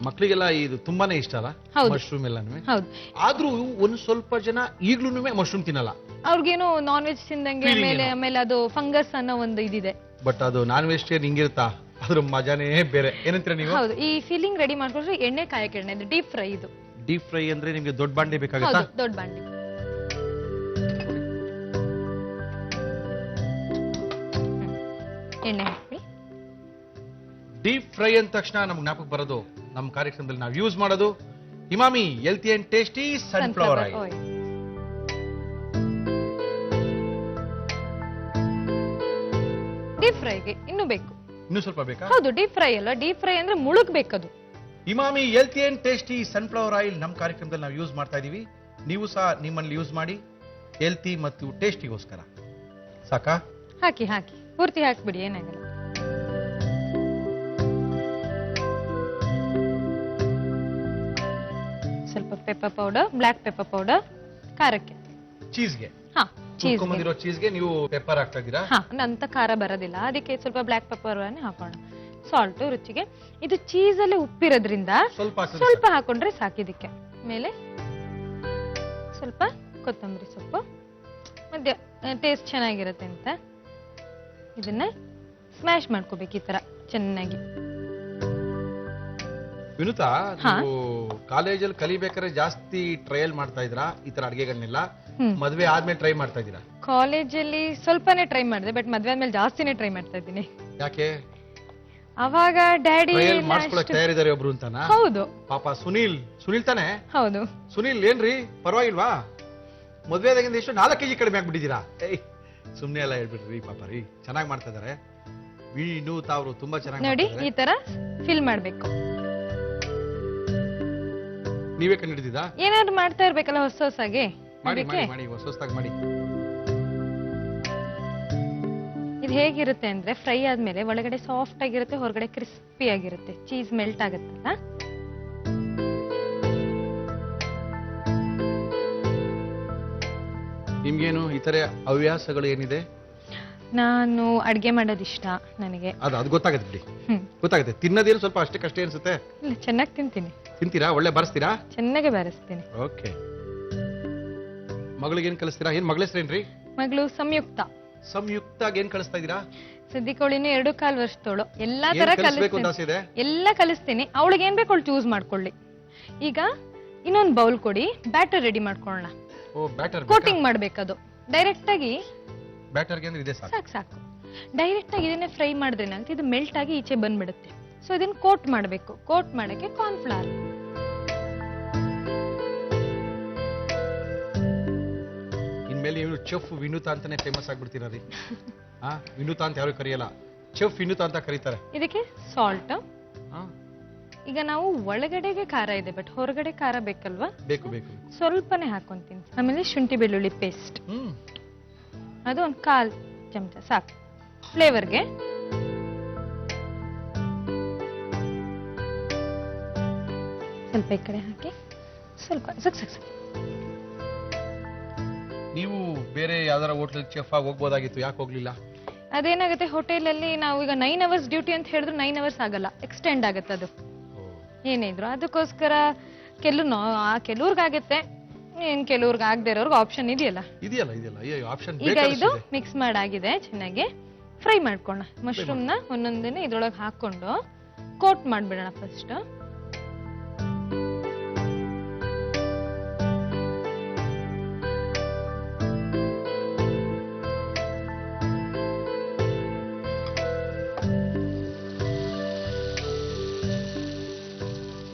ಮಕ್ಳಿಗೆಲ್ಲ ಇದು ತುಂಬಾನೇ ಇಷ್ಟ ಅಲ್ಲ ಮಶ್ರೂಮ್ ಎಲ್ಲಾನು.
ಹೌದು.
ಆದ್ರೂ ಒಂದ್ ಸ್ವಲ್ಪ ಜನ ಈಗ್ಲೂನು ಮಶ್ರೂಮ್ ತಿನ್ನಲ್ಲ.
ಅವ್ರಿಗೇನು ನಾನ್ ವೆಜ್ ತಿಂದಂಗೆ ಆಮೇಲೆ ಅದು ಫಂಗಸ್ ಅನ್ನೋ ಒಂದು ಇದಿದೆ.
ಬಟ್ ಅದು ನಾನ್ ವೆಜಿಟೇರಿಯನ್ ಹಿಂಗಿರುತ್ತಾ, ಅದ್ರ ಮಜಾನೇ ಬೇರೆ. ಏನಂತೀರ ನೀವು?
ಹೌದು. ಈ ಫಿಲ್ಲಿಂಗ್ ರೆಡಿ ಮಾಡ್ಕೊಂಡ್ರೆ ಎಣ್ಣೆ ಕಾಯಕ್ಕೆ ಎಣ್ಣೆ, ಇದು ಡೀಪ್ ಫ್ರೈ. ಇದು
ಡೀಪ್ ಫ್ರೈ ಅಂದ್ರೆ ನಿಮ್ಗೆ ದೊಡ್ಡ ಬಾಂಡೆ ಬೇಕಾಗುತ್ತಾ?
ದೊಡ್ಡ ಬಾಂಡೆ. ಎಣ್ಣೆ ಹಾಕಿ.
ಡೀಪ್ ಫ್ರೈ ಅಂದ ತಕ್ಷಣ ನಮ್ಗೆ ಜ್ಞಾಪಕ ಬರೋದು, ನಮ್ಮ ಕಾರ್ಯಕ್ರಮದಲ್ಲಿ ನಾವು ಯೂಸ್ ಮಾಡೋದು Emami healthy and tasty sunflower oil.
Deep ಫ್ರೈಗೆ ಇನ್ನೂ ಬೇಕು.
ಇನ್ನೂ ಸ್ವಲ್ಪ ಬೇಕಾ?
ಹೌದು, ಡೀಪ್ ಫ್ರೈ ಅಲ್ಲ, ಡೀಪ್ ಫ್ರೈ ಅಂದ್ರೆ ಮುಳುಗ್ಬೇಕದು.
Emami healthy and tasty sunflower oil ನಮ್ಮ ಕಾರ್ಯಕ್ರಮದಲ್ಲಿ ನಾವು ಯೂಸ್ ಮಾಡ್ತಾ ಇದೀವಿ. ನೀವು ಸಹ ನಿಮ್ಮಲ್ಲಿ ಯೂಸ್ ಮಾಡಿ, ಹೆಲ್ತಿ ಮತ್ತು ಟೇಸ್ಟಿಗೋಸ್ಕರ. ಸಾಕಾ?
ಹಾಕಿ ಪೂರ್ತಿ ಹಾಕ್ಬಿಡಿ, ಏನಾಗಲ್ಲ. ಸ್ವಲ್ಪ pepper powder, black pepper powder ಖಾರಕ್ಕೆ.
ಚೀಸ್ಗೆ?
ಹಾ,
ಚೀಸ್ಗೆ ನೀವು ಪೆಪ್ಪರ್ ಹಾಕ್ತಾ ಇದ್ದೀರಾ?
ಹಾ, ಅಂತ ಖಾರ ಬರೋದಿಲ್ಲ, ಅದಕ್ಕೆ ಸ್ವಲ್ಪ ಬ್ಲಾಕ್ ಪೆಪ್ಪರ್ ಹಾಕೋಣ. ಸಾಲ್ಟ್ ರುಚಿಗೆ. ಇದು ಚೀಸ್ ಅಲ್ಲಿ ಉಪ್ಪಿರೋದ್ರಿಂದ ಸ್ವಲ್ಪ ಹಾಕೊಂಡ್ರೆ ಸಾಕಿದಕ್ಕೆ. ಮೇಲೆ ಸ್ವಲ್ಪ ಕೊತ್ತಂಬರಿ ಸೊಪ್ಪು, ಮತ್ತೆ ಟೇಸ್ಟ್ ಚೆನ್ನಾಗಿರುತ್ತೆ ಅಂತ ಇದನ್ನ ಸ್ಮ್ಯಾಶ್ ಮಾಡ್ಕೋಬೇಕು ಈ ತರ ಚೆನ್ನಾಗಿ.
ವಿನುತಾ, ನೀವು ಕಾಲೇಜಲ್ಲಿ ಕಲಿಬೇಕಾದ್ರೆ ಜಾಸ್ತಿ ಟ್ರಯಲ್ ಮಾಡ್ತಾ ಇದ್ರಾ ಈ ತರ ಅಡಿಗೆಗಳನ್ನೆಲ್ಲ? ಮದ್ವೆ ಆದ್ಮೇಲೆ ಟ್ರೈ ಮಾಡ್ತಾ ಇದ್ದೀರಾ?
ಕಾಲೇಜಲ್ಲಿ ಸ್ವಲ್ಪನೇ ಟ್ರೈ ಮಾಡಿದೆ, ಬಟ್ ಮದ್ವೆ ಆದ್ಮೇಲೆ ಜಾಸ್ತಿನೇ ಟ್ರೈ ಮಾಡ್ತಾ ಇದ್ದೀನಿ.
ಯಾಕೆ?
ಅವಾಗ ಡ್ಯಾಡಿ
ಮಾಡಿಸ್ಕೊಳಕ್ ತಯಾರಿದ್ದಾರೆ ಒಬ್ರು ಅಂತಾನ?
ಹೌದು.
ಪಾಪ ಸುನೀಲ್ ತಾನೆ?
ಹೌದು.
ಸುನೀಲ್ ಏನ್ರಿ ಪರವಾಗಿಲ್ವಾ? ಮದ್ವೆದಾಗಿಂದ ಎಷ್ಟು 4 kg ಕಡಿಮೆ ಆಗ್ಬಿಟ್ಟಿದ್ದೀರಾ? ಸುಮ್ನೆ ಎಲ್ಲ ಹೇಳ್ಬಿಡ್ರಿ ಪಾಪ ರೀ, ಚೆನ್ನಾಗಿ ಮಾಡ್ತಾ ಇದಾರೆ. ವಿನುತಾ ಅವರು ತುಂಬಾ ಚೆನ್ನಾಗಿ
ನೋಡಿ, ಈ ತರ ಫಿಲ್ ಮಾಡ್ಬೇಕು.
ನೀವೇ ಕಂಡಿಡಿದಿದ್ದಾ?
ಏನಾದ್ರು ಮಾಡ್ತಾ ಇರ್ಬೇಕಲ್ಲ ಹೊಸಾಗಿ.
ಮಾಡಿ ಹೊಸದಾಗಿ ಮಾಡಿ.
ಇದು ಹೇಗಿರುತ್ತೆ ಅಂದ್ರೆ, ಫ್ರೈ ಆದ್ಮೇಲೆ ಒಳಗಡೆ ಸಾಫ್ಟ್ ಆಗಿರುತ್ತೆ, ಹೊರಗಡೆ ಕ್ರಿಸ್ಪಿ ಆಗಿರುತ್ತೆ. ಚೀಸ್ ಮೆಲ್ಟ್ ಆಗುತ್ತಲ್ಲ.
ನಿಮ್ಗೇನು ಈ ತರ ಹವ್ಯಾಸಗಳು ಏನಿದೆ?
ನಾನು ಅಡ್ಗೆ ಮಾಡೋದಿಷ್ಟ ನನಗೆ.
ಅದು ಗೊತ್ತಾಗುತ್ತೆ ಬಿಡಿ, ಗೊತ್ತಾಗುತ್ತೆ. ತಿನ್ನೋದೇನು ಸ್ವಲ್ಪ ಅಷ್ಟೇ ಅನ್ಸುತ್ತೆ.
ಚೆನ್ನಾಗಿ ತಿಂತೀನಿ.
ತಿಂತೀರಾ? ಒಳ್ಳೆ ಬಾರಿಸ್ತೀರಾ?
ಚೆನ್ನಾಗಿ ಬಾರಿಸ್ತೀನಿ.
ಓಕೆ. ಮಗಳಿಗೇನ್ ಕಲಿಸ್ತೀರಾ? ಏನ್ ಮಗಳ ಹೆಸರೇನ್ರಿ?
ಮಗಳು ಸಂಯುಕ್ತ.
ಸಂಯುಕ್ತಾಗಿ ಏನ್ ಕಳಿಸ್ತಾ ಇದೀರಾ?
ಸದ್ಯಕ್ಕೆ 2 ವರ್ಷದವಳು. ಎಲ್ಲಾ ತರ
ಕಲಿಸ್ಬೇಕು ಅಂತ ಆಸೆ ಇದೆ?
ಎಲ್ಲ ಕಲಿಸ್ತೀನಿ. ಅವಳಿಗೆ ಏನ್ ಬೇಕು ಅವಳು ಚೂಸ್ ಮಾಡ್ಕೊಳ್ಳಿ. ಈಗ ಇನ್ನೊಂದು ಬೌಲ್ ಕೊಡಿ, ಬ್ಯಾಟರ್ ರೆಡಿ ಮಾಡ್ಕೊಳ್ಳೋಣ.
ಓ ಬ್ಯಾಟರ್
ಕೋಟಿಂಗ್ ಮಾಡ್ಬೇಕದು. ಡೈರೆಕ್ಟ್ ಆಗಿ
ಬ್ಯಾಟರ್ಗೆ ಅಂದ್ರೆ ಇದೆ ಸಾಕು.
ಸಾಕು. ಡೈರೆಕ್ಟ್ ಆಗಿ ಇದನ್ನೇ ಫ್ರೈ ಮಾಡಿದ್ರೆ ಏನಾಗುತ್ತೆ, ಇದು ಮೆಲ್ಟ್ ಆಗಿ ಈಚೆ ಬಂದ್ಬಿಡುತ್ತೆ. ಸೊ ಇದನ್ನ ಕೋಟ್ ಮಾಡಬೇಕು. ಕೋಟ್ ಮಾಡಕ್ಕೆ ಕಾರ್ನ್ಫ್ಲವರ್.
ಇನ್ಮೇಲೆ ಇವ್ರು ಚೆಫ್ ವಿನುತಾ ಅಂತಾನೆ ಫೇಮಸ್ ಆಗ್ಬಿಡ್ತೀರ ರೀ. ವಿನುತಾ ಅಂತ ಯಾರು ಕರೆಯಲ್ಲ, ಚೆಫ್ ವಿನುತಾ ಅಂತ ಕರೀತಾರೆ.
ಇದಕ್ಕೆ ಸಾಲ್ಟ್. ಈಗ ನಾವು ಒಳಗಡೆಗೆ ಖಾರ ಇದೆ, ಬಟ್ ಹೊರಗಡೆ ಖಾರ ಬೇಕಲ್ವಾ?
ಬೇಕು ಬೇಕು.
ಸ್ವಲ್ಪನೇ ಹಾಕೊಂತೀನಿ. ಆಮೇಲೆ ಶುಂಠಿ ಬೆಳ್ಳುಳ್ಳಿ ಪೇಸ್ಟ್, ಅದು 1/4 ಚಮಚ ಸಾಕು ಫ್ಲೇವರ್ಗೆ. ಸ್ವಲ್ಪ ಈ ಕಡೆ ಹಾಕಿ ಸ್ವಲ್ಪ
ನೀವು ಬೇರೆ ಯಾವ್ದಾರ ಹೋಟ್ಲ್ ಚೆಫ್ ಆಗಿ ಹೋಗ್ಬೋದಾಗಿತ್ತು, ಯಾಕೆ ಹೋಗ್ಲಿಲ್ಲ?
ಅದೇನಾಗುತ್ತೆ, ಹೋಟೆಲಲ್ಲಿ ನಾವು ಈಗ 9 ಅವರ್ಸ್ ಡ್ಯೂಟಿ ಅಂತ ಹೇಳಿದ್ರು 9 ಅವರ್ಸ್ ಆಗಲ್ಲ, ಎಕ್ಸ್ಟೆಂಡ್ ಆಗುತ್ತೆ ಅದು ಏನೇ ಇದ್ರು. ಅದಕ್ಕೋಸ್ಕರ ಕೆಲವ್ರಿಗಾಗುತ್ತೆ, ಕೆಲವ್ರಿಗೆ ಆಗದೆ ಇರೋರ್ಗೆ ಆಪ್ಷನ್ ಇದೆಯಲ್ಲ. ಈಗ ಇದು ಮಿಕ್ಸ್ ಮಾಡಾಗಿದೆ, ಚೆನ್ನಾಗಿ ಫ್ರೈ ಮಾಡ್ಕೋಣ. ಮಶ್ರೂಮ್ ನ ಒಂದೊಂದನ್ನೇ ಇದ್ರೊಳಗೆ ಹಾಕೊಂಡು ಕೋಟ್ ಮಾಡ್ಬಿಡೋಣ ಫಸ್ಟ್.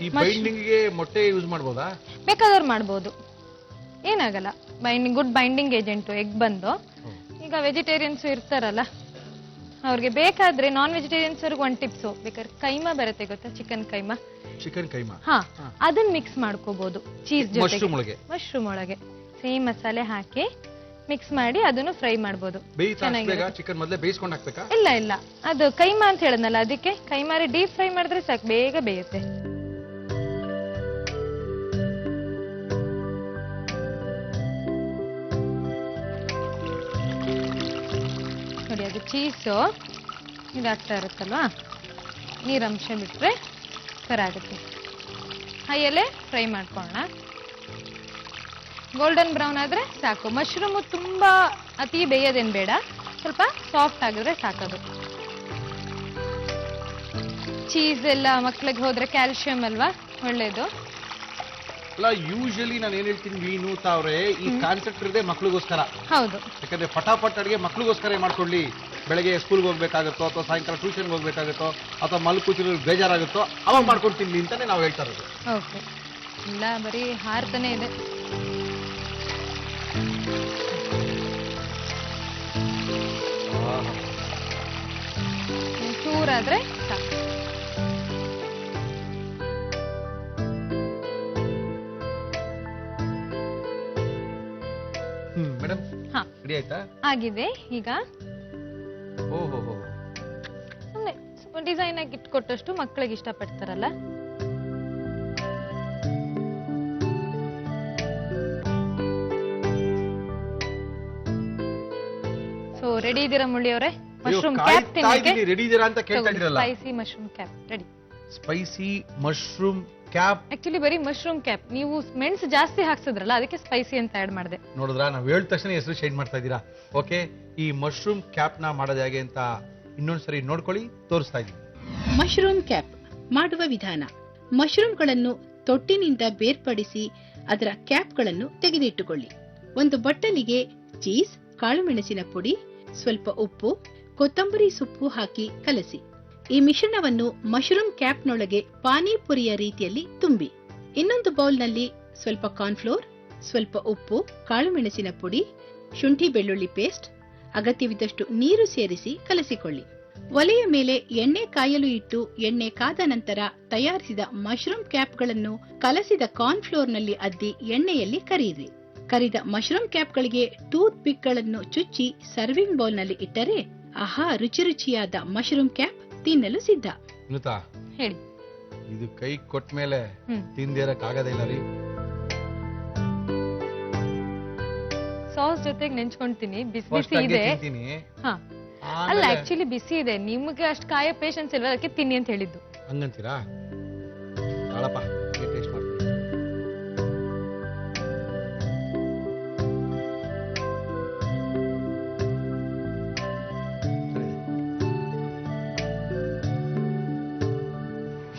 ಈ ಬೈಂಡಿಂಗ್ ಗೆ ಮೊಟ್ಟೆ ಯೂಸ್ ಮಾಡಬಹುದಾ?
ಬೇಕಾದವ್ರು ಮಾಡಬಹುದು, ಏನಾಗಲ್ಲ. ಗುಡ್ ಬೈಂಡಿಂಗ್ ಏಜೆಂಟ್ ಎಗ್ ಬಂದು. ಈಗ ವೆಜಿಟೇರಿಯನ್ಸ್ ಇರ್ತಾರಲ್ಲ, ಅವ್ರಿಗೆ ಬೇಕಾದ್ರೆ ನಾನ್ ವೆಜಿಟೇರಿಯನ್ಸ್ ಅವ್ರಿಗೆ ಒಂದು ಟಿಪ್ಸ್, ಬೇಕಾದ್ರೆ ಕೈಮಾ ಬರುತ್ತೆ ಗೊತ್ತಾ, ಚಿಕನ್ ಕೈಮಾ. ಹಾ, ಅದನ್ನ ಮಿಕ್ಸ್ ಮಾಡ್ಕೋಬಹುದು ಚೀಸ್ ಜೊತೆಗೆ, ಮಶ್ರೂಮ್ ಒಳಗೆ ಸೇಮ್ ಮಸಾಲೆ ಹಾಕಿ ಮಿಕ್ಸ್ ಮಾಡಿ ಅದನ್ನು ಫ್ರೈ ಮಾಡಬಹುದು. ಇಲ್ಲ, ಅದು ಕೈಮಾ ಅಂತ ಹೇಳದ್ನಲ್ಲ, ಅದಕ್ಕೆ ಕೈಮಾರಿ ಡೀಪ್ ಫ್ರೈ ಮಾಡಿದ್ರೆ ಸಾಕು, ಬೇಗ ಬೇಯುತ್ತೆ. ನೋಡಿ, ಅದು ಚೀಸು ಇದಾಗ್ತಾ ಇರುತ್ತಲ್ವಾ, ನೀರಂಶ ಬಿಟ್ರೆ ಸರಿ ಆಗುತ್ತೆ. ಹೈಯಲ್ಲೇ ಫ್ರೈ ಮಾಡ್ಕೊಳ್ಳೋಣ. ಗೋಲ್ಡನ್ ಬ್ರೌನ್ ಆದ್ರೆ ಸಾಕು. ಮಶ್ರೂಮು ತುಂಬಾ ಅತಿ ಬೇಯೋದೇನು ಬೇಡ, ಸ್ವಲ್ಪ ಸಾಫ್ಟ್ ಆಗಿದ್ರೆ ಸಾಕದು. ಚೀಸ್ ಎಲ್ಲ ಮಕ್ಳಿಗೆ ಹೋದ್ರೆ ಕ್ಯಾಲ್ಸಿಯಂ ಅಲ್ವಾ, ಒಳ್ಳೇದು.
ಅಲ್ಲ, ಯೂಶಲಿ ನಾನು ಏನ್ ಹೇಳ್ತೀನಿ ವಿನೂತಾ ಅವ್ರೆ, ಈ ಕಾನ್ಸೆಪ್ಟ್ ಇರದೆ ಮಕ್ಳಿಗೋಸ್ಕರ.
ಹೌದು,
ಯಾಕಂದ್ರೆ ಪಟಾಪಟ್ ಅಡಿಗೆ ಮಕ್ಳಿಗೋಸ್ಕರ ಮಾಡ್ಕೊಳ್ಳಿ. ಬೆಳಗ್ಗೆ ಸ್ಕೂಲ್ಗೆ ಹೋಗ್ಬೇಕಾಗುತ್ತೋ ಅಥವಾ ಸಾಯಂಕಾಲ ಟ್ಯೂಷನ್ಗೆ ಹೋಗ್ಬೇಕಾಗುತ್ತೋ ಅಥವಾ ಮಲ್ಕೂಚಿರೋ ಬೇಜಾರಾಗುತ್ತೋ ಅವಾಗ ಮಾಡ್ಕೊಂಡು ತಿನ್ಲಿ ಅಂತಾನೆ ನಾವು ಹೇಳ್ತಾ ಇರೋದು.
ಓಕೆ, ಇಲ್ಲ ಬರೀ ಹಾರ್ತಾನೆ ಇದೆ. ಚೂರಾದ್ರೆ ಸಾಕು.
ಮೇಡಮ್, ರೆಡಿ ಆಯ್ತಾ?
ಆಗಿದೆ. ಈಗ ಡಿಸೈನ್ ಆಗಿ ಇಟ್ಕೊಟ್ಟಷ್ಟು ಮಕ್ಕಳಿಗೆ ಇಷ್ಟಪಡ್ತಾರಲ್ಲ. ಸೊ ರೆಡಿ ಇದ್ದೀರಾ ಮುಳ್ಳಿ ಅವರೇ? ಮಶ್ರೂಮ್ ಕ್ಯಾಪ್ ತಿನ್ನಕ್ಕೆ
ರೆಡಿ ಇದ್ದೀರಾ ಅಂತ ಕೇಳ್ತಾ ಇದ್ದೀರಲ್ಲ.
Spicy mushroom cap ready.
Spicy mushroom cap.
Actually ಬರೀ ಮಶ್ರೂಮ್ ಕ್ಯಾಪ್, ನೀವು ಮೆಣಸು ಜಾಸ್ತಿ ಹಾಕ್ಸಿದ್ರಲ್ಲ ಅದಕ್ಕೆ ಸ್ಪೈಸಿ ಅಂತ ಆಡ್ ಮಾಡಿದೆ.
ನೋಡಿದ್ರಾ, ನಾವು ಹೇಳಿದ ತಕ್ಷಣ ಹೆಸರು ಶೇಡ್ ಮಾಡ್ತಾ ಇದ್ದೀರಾ. ಓಕೆ, ಈ ಮಶ್ರೂಮ್ ಕ್ಯಾಪ್ ನ ಮಾಡೋದು ಹೇಗೆ ಅಂತ ಇನ್ನೊಂದ್ಸರಿ ನೋಡ್ಕೊಳ್ಳಿ, ತೋರಿಸ್ತಾ ಇದ್ದೀನಿ.
ಮಶ್ರೂಮ್ ಕ್ಯಾಪ್ ಮಾಡುವ ವಿಧಾನ: ಮಶ್ರೂಮ್ಗಳನ್ನು ತೊಟ್ಟಿನಿಂದ ಬೇರ್ಪಡಿಸಿ ಅದರ ಕ್ಯಾಪ್ಗಳನ್ನು ತೆಗೆದಿಟ್ಟುಕೊಳ್ಳಿ. ಒಂದು ಬಟ್ಟಲಿಗೆ ಚೀಸ್, ಕಾಳುಮೆಣಸಿನ ಪುಡಿ, ಸ್ವಲ್ಪ ಉಪ್ಪು, ಕೊತ್ತಂಬರಿ ಸೊಪ್ಪು ಹಾಕಿ ಕಲಸಿ. ಈ ಮಿಶ್ರಣವನ್ನು ಮಶ್ರೂಮ್ ಕ್ಯಾಪ್ನೊಳಗೆ ಪಾನಿಪುರಿಯ ರೀತಿಯಲ್ಲಿ ತುಂಬಿ. ಇನ್ನೊಂದು ಬೌಲ್ನಲ್ಲಿ ಸ್ವಲ್ಪ ಕಾರ್ನ್ಫ್ಲೋರ್, ಸ್ವಲ್ಪ ಉಪ್ಪು, ಕಾಳುಮೆಣಸಿನ ಪುಡಿ, ಶುಂಠಿ ಬೆಳ್ಳುಳ್ಳಿ ಪೇಸ್ಟ್, ಅಗತ್ಯವಿದ್ದಷ್ಟು ನೀರು ಸೇರಿಸಿ ಕಲಸಿಕೊಳ್ಳಿ. ಒಲೆಯ ಮೇಲೆ ಎಣ್ಣೆ ಕಾಯಲು ಇಟ್ಟು ಎಣ್ಣೆ ಕಾದ ನಂತರ ತಯಾರಿಸಿದ ಮಶ್ರೂಮ್ ಕ್ಯಾಪ್ಗಳನ್ನು ಕಲಸಿದ ಕಾರ್ನ್ಫ್ಲೋರ್ನಲ್ಲಿ ಅದ್ದಿ ಎಣ್ಣೆಯಲ್ಲಿ ಕರಿಯಿರಿ. ಕರಿದ ಮಶ್ರೂಮ್ ಕ್ಯಾಪ್ಗಳಿಗೆ ಟೂತ್ ಪಿಕ್ಗಳನ್ನು ಚುಚ್ಚಿ ಸರ್ವಿಂಗ್ ಬೌಲ್ನಲ್ಲಿ ಇಟ್ಟರೆ ಆಹಾ, ರುಚಿ ರುಚಿಯಾದ ಮಶ್ರೂಮ್ ಕ್ಯಾಪ್ ತಿನ್ನಲು ಸಿದ್ಧ.
ಹೇಳಿ,
ಇದು ಕೈ ಕೊಟ್ಟ ಮೇಲೆ ತಿಂದಿರಕ್ಕಾಗದೇ ಇಲ್ಲ ರೀ.
ಸಾಸ್ ಜೊತೆಗೆ ನೆಂಚ್ಕೊಂತೀನಿ, ಬಿಸಿ ಬಿಸಿ ಇದೆ. ಅಲ್ಲ, ಆಕ್ಚುಲಿ ಬಿಸಿ ಇದೆ, ನಿಮ್ಗೆ ಅಷ್ಟು ಕಾಯೋ ಪೇಷನ್ಸ್ ಇಲ್ವಾ, ಅದಕ್ಕೆ ತಿನ್ನಿ ಅಂತ ಹೇಳಿದ್ದು.
ಹಂಗಂತೀರಾ? ಟೇಸ್ಟ್ ಮಾಡ್ತೀನಿ.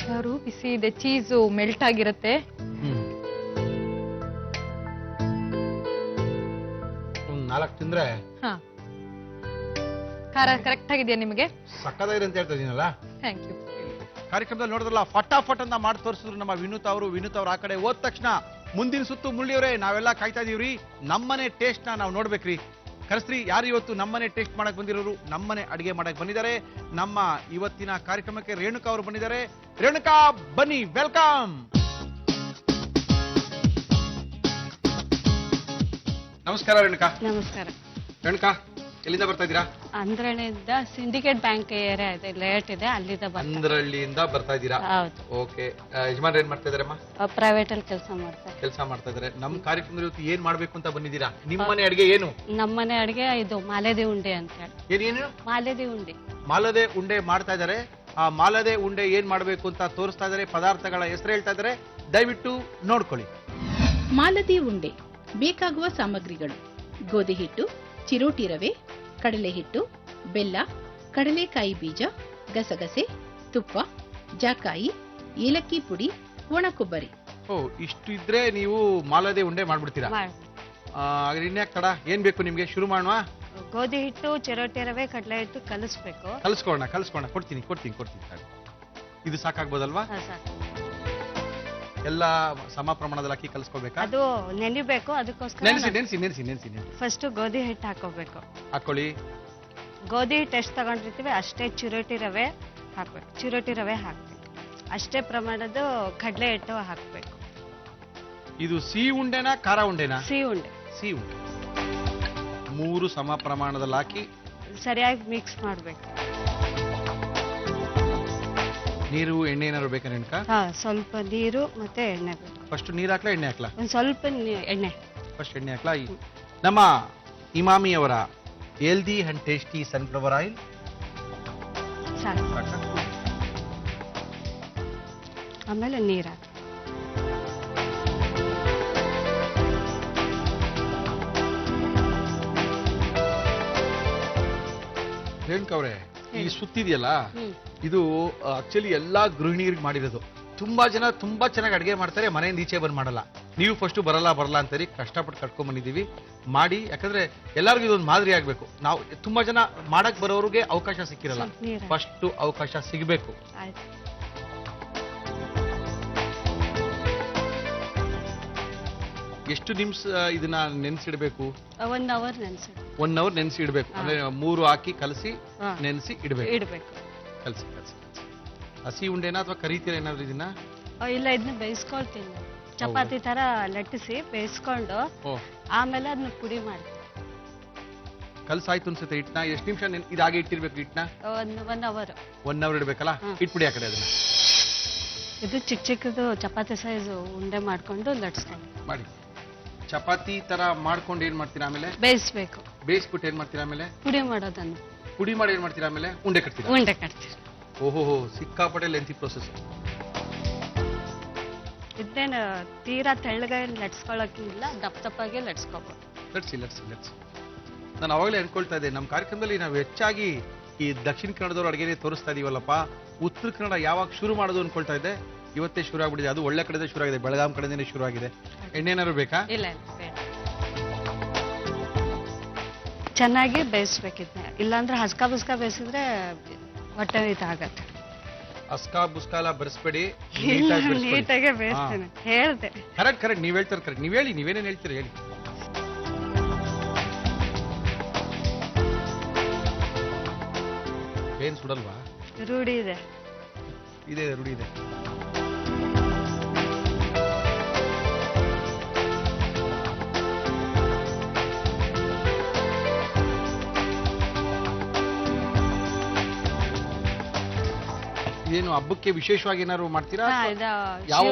ಬಸ್ಸಾರು ಬಿಸಿ ಇದೆ, ಚೀಸು ಮೆಲ್ಟ್ ಆಗಿರುತ್ತೆ.
ಒಂದ್ 4 ತಿಂದ್ರೆ
ಹಾ, ಖಾರ ಕರೆಕ್ಟ್ ಆಗಿದೆಯಾ ನಿಮಗೆ?
ಸಕ್ಕದಾಗಿದೆ ಅಂತ ಹೇಳ್ತಾ ಇದೀನಲ್ಲ.
Thank you.
ಕಾರ್ಯಕ್ರಮದಲ್ಲಿ ನೋಡಿದ್ರಲ್ಲ, ಫಟಾಫಟ್ ಅಂತ ಮಾಡಿ ತೋರಿಸಿದ್ರು ನಮ್ಮ ವಿನೂತ್ ಅವರು. ವಿನೂತ್ ಅವ್ರು ಆ ಕಡೆ ಹೋದ ತಕ್ಷಣ ಮುಂದಿನ ಸುತ್ತು ಮುಳ್ಳಿಯವ್ರೆ, ನಾವೆಲ್ಲ ಕಾಯ್ತಾ ಇದೀವ್ರಿ. ನಮ್ಮನೆ ಟೇಸ್ಟ್ ನ ನಾವು ನೋಡ್ಬೇಕ್ರಿ. ಕರೆಸ್ರಿ, ಯಾರು ಇವತ್ತು ನಮ್ಮನೆ ಟೇಸ್ಟ್ ಮಾಡಕ್ ಬಂದಿರೋರು, ನಮ್ಮನೆ ಅಡಿಗೆ ಮಾಡಕ್ ಬಂದಿದ್ದಾರೆ. ನಮ್ಮ ಇವತ್ತಿನ ಕಾರ್ಯಕ್ರಮಕ್ಕೆ ರೇಣುಕಾ ಅವರು ಬಂದಿದ್ದಾರೆ. ರೇಣುಕಾ, ಬನ್ನಿ, ವೆಲ್ಕಮ್. ನಮಸ್ಕಾರ ರೇಣುಕಾ.
ನಮಸ್ಕಾರ.
ರೇಣುಕಾ, ಎಲ್ಲಿಂದ ಬರ್ತಾ ಇದ್ದೀರಾ?
ಅಂದ್ರಳ್ಳಿಯಿಂದ ಸಿಂಡಿಕೇಟ್ ಬ್ಯಾಂಕ್ ಏರಿಯಾ ಇದೆ, ಲೇಟ್ ಇದೆ, ಅಲ್ಲಿಂದ
ಅಂದ್ರಳ್ಳಿಯಿಂದ ಬರ್ತಾ ಇದ್ದೀರಾ?
ಹೌದು.
ಓಕೆ. ಯಜಮಾನ್ರು ಏನ್ ಮಾಡ್ತಾ ಇದಾರಮ್ಮ?
ಪ್ರೈವೇಟ್ ಅಲ್ಲಿ ಕೆಲಸ ಮಾಡ್ತಾರೆ.
ಕೆಲಸ ಮಾಡ್ತಾ ಇದಾರೆ. ನಮ್ಮ ಕಾರ್ಯಕ್ರಮದಲ್ಲಿ ಇವತ್ತು ಏನ್ ಮಾಡ್ಬೇಕು ಅಂತ ಬಂದಿದ್ದೀರಾ? ನಿಮ್ಮನೆ ಅಡಿಗೆ ಏನು?
ನಮ್ಮನೆ ಅಡಿಗೆ ಇದು ಮಾಲೆದೆ ಉಂಡೆ ಅಂತ ಹೇಳಿ.
ಏನೇನು?
ಮಾಲೆದೆ ಉಂಡೆ.
ಮಾಲದೆ ಉಂಡೆ ಮಾಡ್ತಾ ಇದಾರೆ. ಆ ಮಾಲದೆ ಉಂಡೆ ಏನ್ ಮಾಡ್ಬೇಕು ಅಂತ ತೋರಿಸ್ತಾ ಇದಾರೆ. ಪದಾರ್ಥಗಳ ಹೆಸರು ಹೇಳ್ತಾ ಇದಾರೆ, ದಯವಿಟ್ಟು ನೋಡ್ಕೊಳ್ಳಿ.
ಮಾಲದಿ ಉಂಡೆ ಬೇಕಾಗುವ ಸಾಮಗ್ರಿಗಳು: ಗೋಧಿ ಹಿಟ್ಟು, ಚಿರೋಟಿ ರವೆ, ಕಡಲೆ ಹಿಟ್ಟು, ಬೆಲ್ಲ, ಕಡಲೆಕಾಯಿ ಬೀಜ, ಗಸಗಸೆ, ತುಪ್ಪ, ಜಾಕಾಯಿ, ಏಲಕ್ಕಿ ಪುಡಿ, ಒಣ ಕೊಬ್ಬರಿ.
ಓ, ಇಷ್ಟು ಇದ್ರೆ ನೀವು ಮಾಲದೆ ಉಂಡೆ ಮಾಡ್ಬಿಡ್ತೀರಾ? ಇನ್ಯಾಕ್ ತಡ, ಏನ್ ಬೇಕು ನಿಮ್ಗೆ? ಶುರು ಮಾಡುವ.
ಗೋಧಿ ಹಿಟ್ಟು, ಚಿರೋಟಿ ರವೆ, ಕಡಲೆ ಹಿಟ್ಟು ಕಲಿಸ್ಬೇಕು.
ಕಲ್ಸ್ಕೊಣ. ಕೊಡ್ತೀನಿ. ಇದು ಸಾಕಾಗ್ಬೋದಲ್ವಾ? ಎಲ್ಲ ಸಮ ಪ್ರಮಾಣದಲ್ಲಿ ಹಾಕಿ ಕಲ್ಸ್ಕೊಬೇಕಾ?
ಅದು ನೆನಿಬೇಕು, ಅದಕ್ಕೋಸ್ಕರ
ನೆನ್ಸಿ.
ಫಸ್ಟ್ ಗೋಧಿ ಹಿಟ್ಟು ಹಾಕೋಬೇಕು.
ಹಾಕೊಳ್ಳಿ.
ಗೋಧಿ ಹಿಟ್ಟು ಎಷ್ಟು ತಗೊಂಡಿರ್ತೀವಿ ಅಷ್ಟೇ ಚಿರೋಟಿ ರವೆ ಹಾಕ್ಬೇಕು. ಅಷ್ಟೇ ಪ್ರಮಾಣದ ಕಡಲೆ ಹಿಟ್ಟು ಹಾಕ್ಬೇಕು.
ಇದು ಸಿಹಿ ಉಂಡೆನಾ ಖಾರ ಉಂಡೆನಾ?
ಸಿಹಿ ಉಂಡೆ.
3 ಸಮ ಪ್ರಮಾಣದಲ್ಲಿ ಹಾಕಿ
ಸರಿಯಾಗಿ ಮಿಕ್ಸ್ ಮಾಡ್ಬೇಕು.
ನೀರು, ಎಣ್ಣೆ ಏನಾದ್ರು ಬೇಕಾ ರೇಣುಕಾ?
ಸ್ವಲ್ಪ ನೀರು ಮತ್ತೆ ಎಣ್ಣೆ ಬೇಕು.
ಫಸ್ಟ್ ನೀರ್ ಹಾಕ್ಲಾ ಎಣ್ಣೆ ಹಾಕ್ಲಾ?
ಒಂದ್ ಸ್ವಲ್ಪ ಎಣ್ಣೆ.
ಫಸ್ಟ್ ಎಣ್ಣೆ ಹಾಕ್ಲಾ? ನಮ್ಮ ಇಮಾಮಿಯವರ healthy and tasty sunflower oil
ಸಾಕು. ಆಮೇಲೆ ನೀರು ಹಾಕಿ.
ರೇಣುಕಾ ಅವರೇ, ಈ ಸುತ್ತಿದೆಯಲ್ಲ, ಇದು ಆಕ್ಚುಲಿ ಎಲ್ಲಾ ಗೃಹಿಣಿಯರಿಗೆ ಮಾಡಿರೋದು. ತುಂಬಾ ಜನ ತುಂಬಾ ಚೆನ್ನಾಗಿ ಅಡಿಗೆ ಮಾಡ್ತಾರೆ, ಮನೆಯಿಂದ ಈಚೆ ಬಂದು ಮಾಡಲ್ಲ. ನೀವು ಫಸ್ಟ್ ಬರಲ್ಲ ಅಂತಾರೆ, ಕಷ್ಟಪಟ್ಟು ಕಟ್ಕೊಂಡ್ ಬಂದಿದೀವಿ ಮಾಡಿ. ಯಾಕಂದ್ರೆ ಎಲ್ಲರಿಗೂ ಇದೊಂದು ಮಾದರಿ ಆಗ್ಬೇಕು. ನಾವು ತುಂಬಾ ಜನ ಮಾಡಕ್ ಬರೋರಿಗೆ ಅವಕಾಶ ಸಿಕ್ಕಿರಲ್ಲ, ಫಸ್ಟ್ ಅವಕಾಶ ಸಿಗಬೇಕು. ಎಷ್ಟು ನಿಮಿಷ ಇದನ್ನ ನೆನ್ಸಿಡ್ಬೇಕು?
1 ಅವರ್ ನೆನ್ಸಿ.
1 ಅವರ್ ನೆನ್ಸಿ ಇಡ್ಬೇಕು. ಅಂದ್ರೆ 3 ಹಾಕಿ ಕಲಸಿ ನೆನ್ಸಿ ಇಡ್ಬೇಕು. ಕಲಸಿ. ಹಸಿ ಉಂಡೆನಾ ಅಥವಾ ಕರಿತೀರ ಏನಾದ್ರು ಇದನ್ನ?
ಇಲ್ಲ, ಇದನ್ನ ಬೇಯಿಸ್ಕೊಳ್ತೀನಿ. ಚಪಾತಿ ತರ ಲಟ್ಟಿಸಿ ಬೇಯಿಸ್ಕೊಂಡು ಆಮೇಲೆ ಅದನ್ನ ಪುಡಿ ಮಾಡಿ
ಕಲ್ಸಾಯ್ತು ಅನ್ಸುತ್ತೆ. ಹಿಟ್ನ ಎಷ್ಟು ನಿಮಿಷ ಇದಾಗೆ ಇಟ್ಟಿರ್ಬೇಕು? ಹಿಟ್ನ
1 ಅವರ್.
1 ಅವರ್ ಇಡ್ಬೇಕಲ್ಲ? ಇಟ್ಬಿಡಿ ಆ ಕಡೆ ಅದನ್ನ.
ಇದು ಚಿಕ್ಕದು ಚಪಾತಿ ಸೈಜ್ ಉಂಡೆ ಮಾಡ್ಕೊಂಡು ಲಟ್ಸ್ಕೊಂಡು
ಮಾಡಿ. ಚಪಾತಿ ತರ ಮಾಡ್ಕೊಂಡು ಏನ್ ಮಾಡ್ತೀರಾ ಆಮೇಲೆ?
ಬೇಯಿಸ್ಬೇಕು.
ಬೇಯಿಸ್ಬಿಟ್ಟು ಏನ್ ಮಾಡ್ತೀರಾ ಆಮೇಲೆ?
ಪುಡಿ ಮಾಡೋದನ್ನು.
ಪುಡಿ ಮಾಡಿ ಏನ್ ಮಾಡ್ತೀರಾ ಆಮೇಲೆ? ಉಂಡೆ ಕಟ್ತೀರಾ?
ಉಂಡೆ ಕಟ್ತೀರಿ.
ಓಹೋ, ಸಿಕ್ಕಾಪಟ್ಟೆ ಲೆಂತಿ ಪ್ರೊಸೆಸ್.
ಇದೇನು ತೀರಾ ತೆಳ್ಳಗೆ ಲಟ್ಸ್ಕೊಳಕ್ಕಿಲ್ಲ, ದಪ್ಪಾಗೆ ಲಟ್ಸ್ಕೋಬಹುದು.
ಲಟ್ಸಿ. ನಾನು ಅವಾಗಲೇ ಅನ್ಕೊಳ್ತಾ ಇದ್ದೆ, ನಮ್ಮ ಕಾರ್ಯಕ್ರಮದಲ್ಲಿ ನಾವು ಹೆಚ್ಚಾಗಿ ಈ ದಕ್ಷಿಣ ಕನ್ನಡದವ್ರು ಅಡುಗೆನೇ ತೋರಿಸ್ತಾ ಇದೀವಲ್ಲಪ್ಪ, ಉತ್ತರ ಕನ್ನಡ ಯಾವಾಗ ಶುರು ಮಾಡೋದು ಅನ್ಕೊಳ್ತಾ ಇದ್ದೆ. ಇವತ್ತೇ ಶುರು ಆಗ್ಬಿಟ್ಟಿದೆ. ಅದು ಒಳ್ಳೆ ಕಡೆದೇ ಶುರು ಆಗಿದೆ, ಬೆಳಗಾಂ ಕಡೆನೇ ಶುರು ಆಗಿದೆ. ಎಣ್ಣೆನಾದ್ರು ಬೇಕಾ?
ಇಲ್ಲ, ಬೇಡ. ಚೆನ್ನಾಗಿ ಬೇಯಿಸ್ಬೇಕಿದ್ನ, ಇಲ್ಲಾಂದ್ರೆ ಹಸ್ಕ ಬುಸ್ಕ ಬೇಯಿಸಿದ್ರೆ ಹೊಟ್ಟೆ ಇದಾಗತ್ತೆ.
ಹಸ್ಕ ಬುಸ್ಕ ಎಲ್ಲ ಬೆರೆಸ್ಬೇಡಿ,
ನೀಟಾಗೆ ಬೇಯಿಸ್ತೇನೆ. ಹೇಳ್ದೆ
ಕರೆಕ್ಟ್. ನೀವ್ ಹೇಳ್ತಾರೆ ಕರೆಕ್ಟ್. ನೀವ್ ಹೇಳಿ, ನೀವೇನೇನ್ ಹೇಳ್ತೀರಾ ಹೇಳಿ. ಏನ್ ಸುಡಲ್ವಾ?
ರೂಢಿ ಇದೆ.
ರೂಢಿ ಇದೆ. ಏನು ಹಬ್ಬಕ್ಕೆ ವಿಶೇಷವಾಗಿ ಏನಾದ್ರು ಮಾಡ್ತೀರಾ?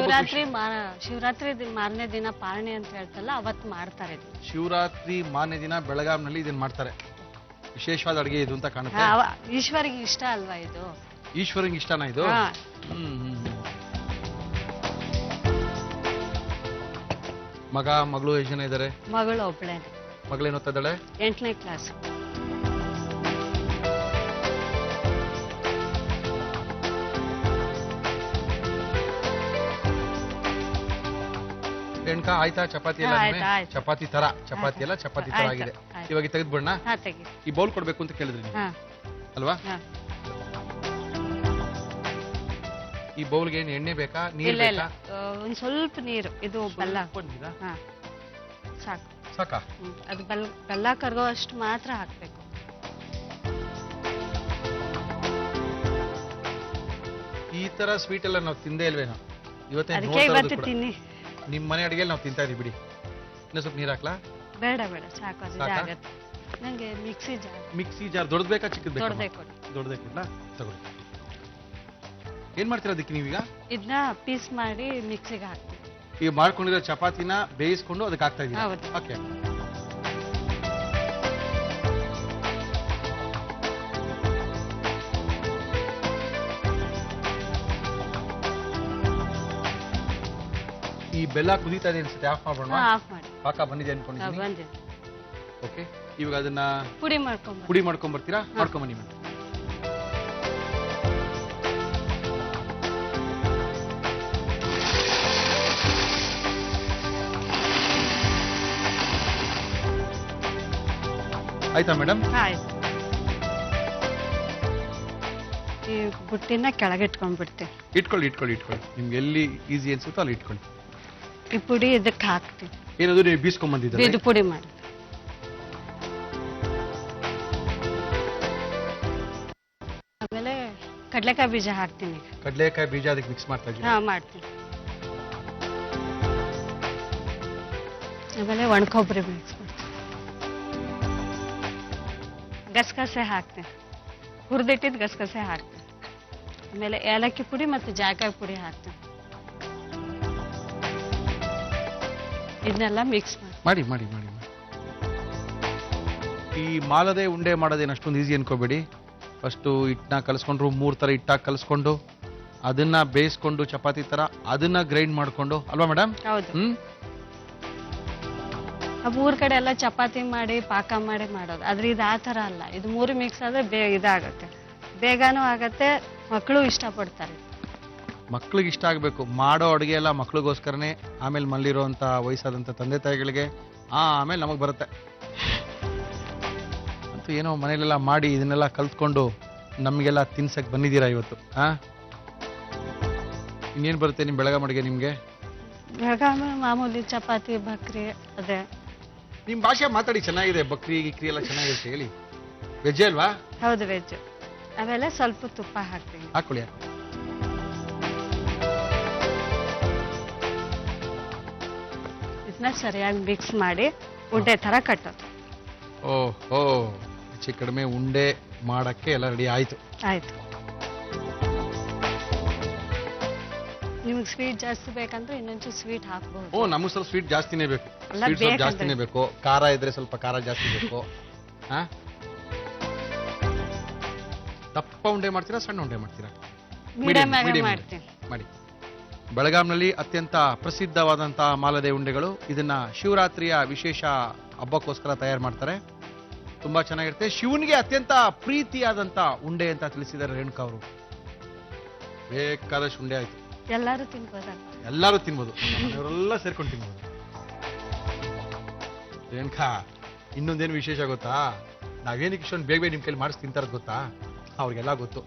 ಶಿವರಾತ್ರಿ ಮಾರನೇ ದಿನ ಪಾರಣೆ ಅಂತ ಹೇಳ್ತಲ್ಲ, ಅವತ್ತು ಮಾಡ್ತಾರೆ.
ಶಿವರಾತ್ರಿ ಮಾರನೇ ದಿನ ಬೆಳಗಾಂನಲ್ಲಿ ಇದನ್ನ ಮಾಡ್ತಾರೆ. ವಿಶೇಷವಾದ ಅಡುಗೆ ಇದು ಅಂತ ಕಾಣುತ್ತೆ.
ಈಶ್ವರಿಗೆ ಇಷ್ಟ ಅಲ್ವಾ ಇದು?
ಈಶ್ವರಂಗೆ ಇಷ್ಟನಾ ಇದು? ಮಗ ಮಗಳು ಎಷ್ಟು ಜನ ಇದ್ದಾರೆ?
ಮಗಳು ಒಬ್ಳೆ.
ಮಗಳೇನು ಓದ್ತಾ ಇದ್ದಾಳೆ?
8ನೇ ಕ್ಲಾಸ್.
ರೇಣುಕಾ ಆಯ್ತಾ ಚಪಾತಿ ಎಲ್ಲ
ಹಾ,
ನಿನ್ನೆ?
ಆಯ್ತು.
ಚಪಾತಿ ತರ ಚಪಾತಿ ಎಲ್ಲ ಚಪಾತಿ ತರ
ಆಯ್ತು,
ಆಗಿದೆ.
ಆಯ್ತು.
ಇವಾಗ ತೆಗೆದ್ಬಿಡೋಣ.
ಹಾ ತೆಗಿ.
ಈ ಬೌಲ್ ಕೊಡ್ಬೇಕು ಅಂತ ಕೇಳಿದ್ರಿ ನೀವು
ಹಾ
ಅಲ್ವಾ?
ಹಾ.
ಈ ಬೌಲ್ಗೆ ಏನು ಎಣ್ಣೆ ಬೇಕಾ, ನೀರ್
ಇಲ್ಲ ಇಲ್ಲ
ಬೇಕಾ?
ಒಂದ್ ಸ್ವಲ್ಪ ನೀರು, ಇದು ಬೆಲ್ಲ.
ಸ್ವಲ್ಪ ನೀರಾ?
ಹಾ ಸಾಕು.
ಸಾಕಾ?
ಅದು ಬೆಲ್ಲ ಕರಗೋ ಅಷ್ಟು ಮಾತ್ರ ಹಾಕ್ಬೇಕು.
ಈ ತರ ಸ್ವೀಟ್ ಎಲ್ಲ ನಾವು ತಿಂದೇ ಇಲ್ವೇನೋ ಇವತ್ತೇ
ಅದಕ್ಕೆ ಇವತ್ತು ತಿನ್ನಿ.
ನಿಮ್ ಮನೆ ಅಡಿಗೆಯಲ್ಲಿ ನಾವು ತಿಂತಾ ಇದೀವಿ ಬಿಡಿ. ಇನ್ನೂ ಸ್ವಲ್ಪ ನೀರ್ ಹಾಕ್ಲಾ?
ಬೇಡ ಬೇಡ ಸಾಕು, ಅದು
ಸಾಕಾ?
ಆಗತ್ತೆ. ನಂಗೆ ಮಿಕ್ಸಿ ಜಾರ್
ಮಿಕ್ಸಿ ಜಾರ್ ದೊಡ್ಡದ್ ಬೇಕಾ ಚಿಕ್ಕದ್ ಬೇಕಾ?
ದೊಡ್ಡದೇ ಕೊಡಿ.
ದೊಡ್ಡದೇ ಕೊಡ್ಲಾ? ತಗೊಳ್ಳಿ. ಏನ್ ಮಾಡ್ತೀರಾ ಅದಕ್ಕೆ ನೀವೀಗ?
ಇದನ್ನ ಪೀಸ್ ಮಾಡಿ ಮಿಕ್ಸಿಗೆ ಹಾಕ್ತೀವಿ.
ಈಗ ಮಾಡ್ಕೊಂಡಿರೋ ಚಪಾತಿನ ಬೇಯಿಸ್ಕೊಂಡು ಅದಕ್ಕೆ ಹಾಕ್ತಾ ಇದೀವಿ.
ಹೌದು.
ಓಕೆ. ಈ ಬೆಲ್ಲ ಕುದೀತಾ ಇದೆ ಅನ್ಸುತ್ತೆ, ಆಫ್ ಮಾಡೋಣ.
ಆಫ್ ಮಾಡಿ.
ಪಾಕ ಬಂದಿದೆ ಅನ್ಕೊಂಡಿದ್ದೀನಿ.
ಬಂದಿದೆ.
ಓಕೆ, ಇವಾಗ ಅದನ್ನ
ಪುಡಿ ಮಾಡ್ಕೊಂಬ.
ಪುಡಿ ಮಾಡ್ಕೊಂಡ್ ಬರ್ತೀರಾ? ಮಾಡ್ಕೊಂಬನ್ನಿ ಮೇಡಮ್. ಆಯ್ತಾ ಮೇಡಮ್?
ಆಯ್ತು. ಈ ಬುಟ್ಟಿನ ಕೆಳಗಿಟ್ಕೊಂಡ್ಬಿಡ್ತೀವಿ.
ಇಟ್ಕೊಳ್ಳಿ ಇಟ್ಕೊಳ್ಳಿ ಇಟ್ಕೊಳ್ಳಿ, ನಿಮ್ಗೆ ಎಲ್ಲಿ ಈಸಿ ಅನ್ಸುತ್ತೋ ಅಲ್ಲಿ ಇಟ್ಕೊಳ್ಳಿ.
ಈ ಪುಡಿ ಇದಕ್ಕೆ ಹಾಕ್ತೀವಿ.
ಏನದು ನೀವು ಬೀಸ್ಕೊಂಡ್ ಬಂದಿದ್ದೀರಾ?
ಇದು ಪುಡಿ ಮಾಡಿ. ಆಮೇಲೆ ಕಡ್ಲೆಕಾಯಿ ಬೀಜ ಹಾಕ್ತೀನಿ.
ಕಡಲೆಕಾಯಿ ಬೀಜ ಅದಕ್ಕೆ ಮಿಕ್ಸ್ ಮಾಡ್ತಾ ಇದ್ದೀರಾ?
ಹಾ ಮಾಡ್ತೀನಿ. ಆಮೇಲೆ ಒಣಕೊಬ್ಬರಿ ಮಿಕ್ಸ್ ಮಾಡ್ತೀನಿ. ಗಸಗಸೆ ಹಾಕ್ತೀನಿ. ಹುರಿದಿಟ್ಟಿದ್ದು ಗಸಗಸೆ ಹಾಕ್ತೀನಿ. ಆಮೇಲೆ ಏಲಕ್ಕಿ ಪುಡಿ ಮತ್ತು ಜಾಕಾಯಿ ಪುಡಿ ಹಾಕ್ತೀನಿ. ಇದನ್ನೆಲ್ಲ ಮಿಕ್ಸ್ ಮಾಡಿ.
ಮಾಡಿ ಮಾಡಿ ಮಾಡಿ ಮಾಡಿ. ಈ ಮಾಲದೆ ಉಂಡೆ ಮಾಡೋದೇನು ಅಷ್ಟೊಂದು ಈಸಿ ಅನ್ಕೋಬೇಡಿ. ಫಸ್ಟು ಹಿಟ್ಟನ್ನ ಕಲಿಸ್ಕೊಂಡ್ರು, 3 ಥರ ಹಿಟ್ಟಾಗಿ ಕಲಿಸ್ಕೊಂಡು ಅದನ್ನ ಬೇಯಿಸ್ಕೊಂಡು ಚಪಾತಿ ತರ ಅದನ್ನ ಗ್ರೈಂಡ್ ಮಾಡ್ಕೊಂಡು, ಅಲ್ವಾ ಮೇಡಮ್?
ಹೌದು.
ಹ್ಮ್.
ಊರ್ ಕಡೆ ಎಲ್ಲ ಚಪಾತಿ ಮಾಡಿ ಪಾಕ ಮಾಡಿ ಮಾಡೋದು, ಆದ್ರೆ ಇದು ಆ ಥರ ಅಲ್ಲ. ಇದು 3 ಮಿಕ್ಸ್ ಆದ್ರೆ ಇದಾಗತ್ತೆ, ಬೇಗನೂ ಆಗತ್ತೆ, ಮಕ್ಕಳು ಇಷ್ಟಪಡ್ತಾರೆ.
ಮಕ್ಳಿಗೆ ಇಷ್ಟ ಆಗಬೇಕು. ಮಾಡೋ ಅಡುಗೆ ಎಲ್ಲ ಮಕ್ಳಿಗೋಸ್ಕರನೇ, ಆಮೇಲೆ ಮಲ್ಲಿರೋಂಥ ವಯಸ್ಸಾದಂಥ ತಂದೆ ತಾಯಿಗಳಿಗೆ, ಆಮೇಲೆ ನಮಗೆ ಬರುತ್ತೆ. ಅಂತೂ ಏನೋ ಮನೇಲೆಲ್ಲ ಮಾಡಿ ಇದನ್ನೆಲ್ಲ ಕಲ್ತ್ಕೊಂಡು ನಮಗೆಲ್ಲ ತಿನ್ಸಕ್ಕೆ ಬಂದಿದ್ದೀರಾ ಇವತ್ತು. ಇನ್ನೇನು ಬರುತ್ತೆ ನಿಮ್ಮ ಬೆಳಗ್ಗೆ ಅಡುಗೆ ನಿಮಗೆ?
ಬೆಳಗಾವಿ ಮಾಮೂಲಿ ಚಪಾತಿ ಬಕ್ರಿ ಅದೇ.
ನಿಮ್ಮ ಭಾಷೆ ಮಾತಾಡಿ, ಚೆನ್ನಾಗಿದೆ. ಬಕ್ರಿ ಗಿಕ್ರಿ ಎಲ್ಲ ಚೆನ್ನಾಗಿರುತ್ತೆ. ಹೇಳಿ, ವೆಜ್ಜೇ ಅಲ್ವಾ?
ಹೌದು ವೆಜ್. ಆಮೇಲೆ ಸ್ವಲ್ಪ ತುಪ್ಪ ಹಾಕ್ತೀನಿ.
ಹಾಕೊಳ್ಳಿ.
ಇದನ್ನ ಸರಿಯಾಗಿ ಮಿಕ್ಸ್ ಮಾಡಿ ಉಂಡೆ ತರ ಕಟ್ಟೋದು.
ಓಹೋ, ಹೆಚ್ಚು ಕಡಿಮೆ ಉಂಡೆ ಮಾಡಕ್ಕೆ ಎಲ್ಲ ರೆಡಿ ಆಯ್ತು.
ಆಯ್ತು. ನಿಮ್ಗೆ ಸ್ವೀಟ್ ಜಾಸ್ತಿ ಬೇಕಂದ್ರೆ ಇನ್ನೊಂಚೂರು ಸ್ವೀಟ್ ಹಾಕ್ಬಹುದು.
ಓ, ನಮಗೂ ಸ್ವಲ್ಪ ಸ್ವೀಟ್ ಜಾಸ್ತಿನೇ ಬೇಕು.
ಎಲ್ಲ
ಸ್ವೀಟ್ ಸ್ವಲ್ಪ
ಬೇಕಂದ್ರೆ.
ಜಾಸ್ತಿನೇ ಬೇಕು. ಖಾರ ಇದ್ರೆ ಸ್ವಲ್ಪ ಖಾರ ಜಾಸ್ತಿ ಬೇಕು. ದಪ್ಪ ಉಂಡೆ ಮಾಡ್ತೀರಾ, ಸಣ್ಣ ಉಂಡೆ ಮಾಡ್ತೀರಾ?
ಮೀಡಿಯಂ ಆಗಿ
medium
ಮಾಡ್ತೀನಿ.
ಮಾಡಿ. ಬೆಳಗಾಂನಲ್ಲಿ ಅತ್ಯಂತ ಪ್ರಸಿದ್ಧವಾದಂತಹ ಮಾಲದೆ ಉಂಡೆಗಳು. ಇದನ್ನ ಶಿವರಾತ್ರಿಯ ವಿಶೇಷ ಹಬ್ಬಕ್ಕೋಸ್ಕರ ತಯಾರು ಮಾಡ್ತಾರೆ. ತುಂಬಾ ಚೆನ್ನಾಗಿರುತ್ತೆ. ಶಿವನಿಗೆ ಅತ್ಯಂತ ಪ್ರೀತಿಯಾದಂತ ಉಂಡೆ ಅಂತ ತಿಳಿಸಿದ್ದಾರೆ ರೇಣುಕಾ ಅವರು. ಬೇಕಾದಷ್ಟು ಉಂಡೆ ಆಯ್ತು.
ಎಲ್ಲರೂ ತಿನ್ಬೋದಲ್ಲ?
ಎಲ್ಲರೂ ತಿನ್ಬೋದು, ಅವರೆಲ್ಲ ಸೇರ್ಕೊಂಡು ತಿನ್ಬೋದು. ರೇಣುಕಾ, ಇನ್ನೊಂದೇನು ವಿಶೇಷ ಗೊತ್ತಾ? ನಾವೇನಕ್ಕೆ ಇಷ್ಟೊಂದು ಬೇಗ ಬೇಗ ನಿಮ್ಮ ಕೈಲಿ ಮಾಡಿಸಿ ತಿಂತಾರದು ಗೊತ್ತಾ? ಅವ್ರಿಗೆಲ್ಲ ಗೊತ್ತು.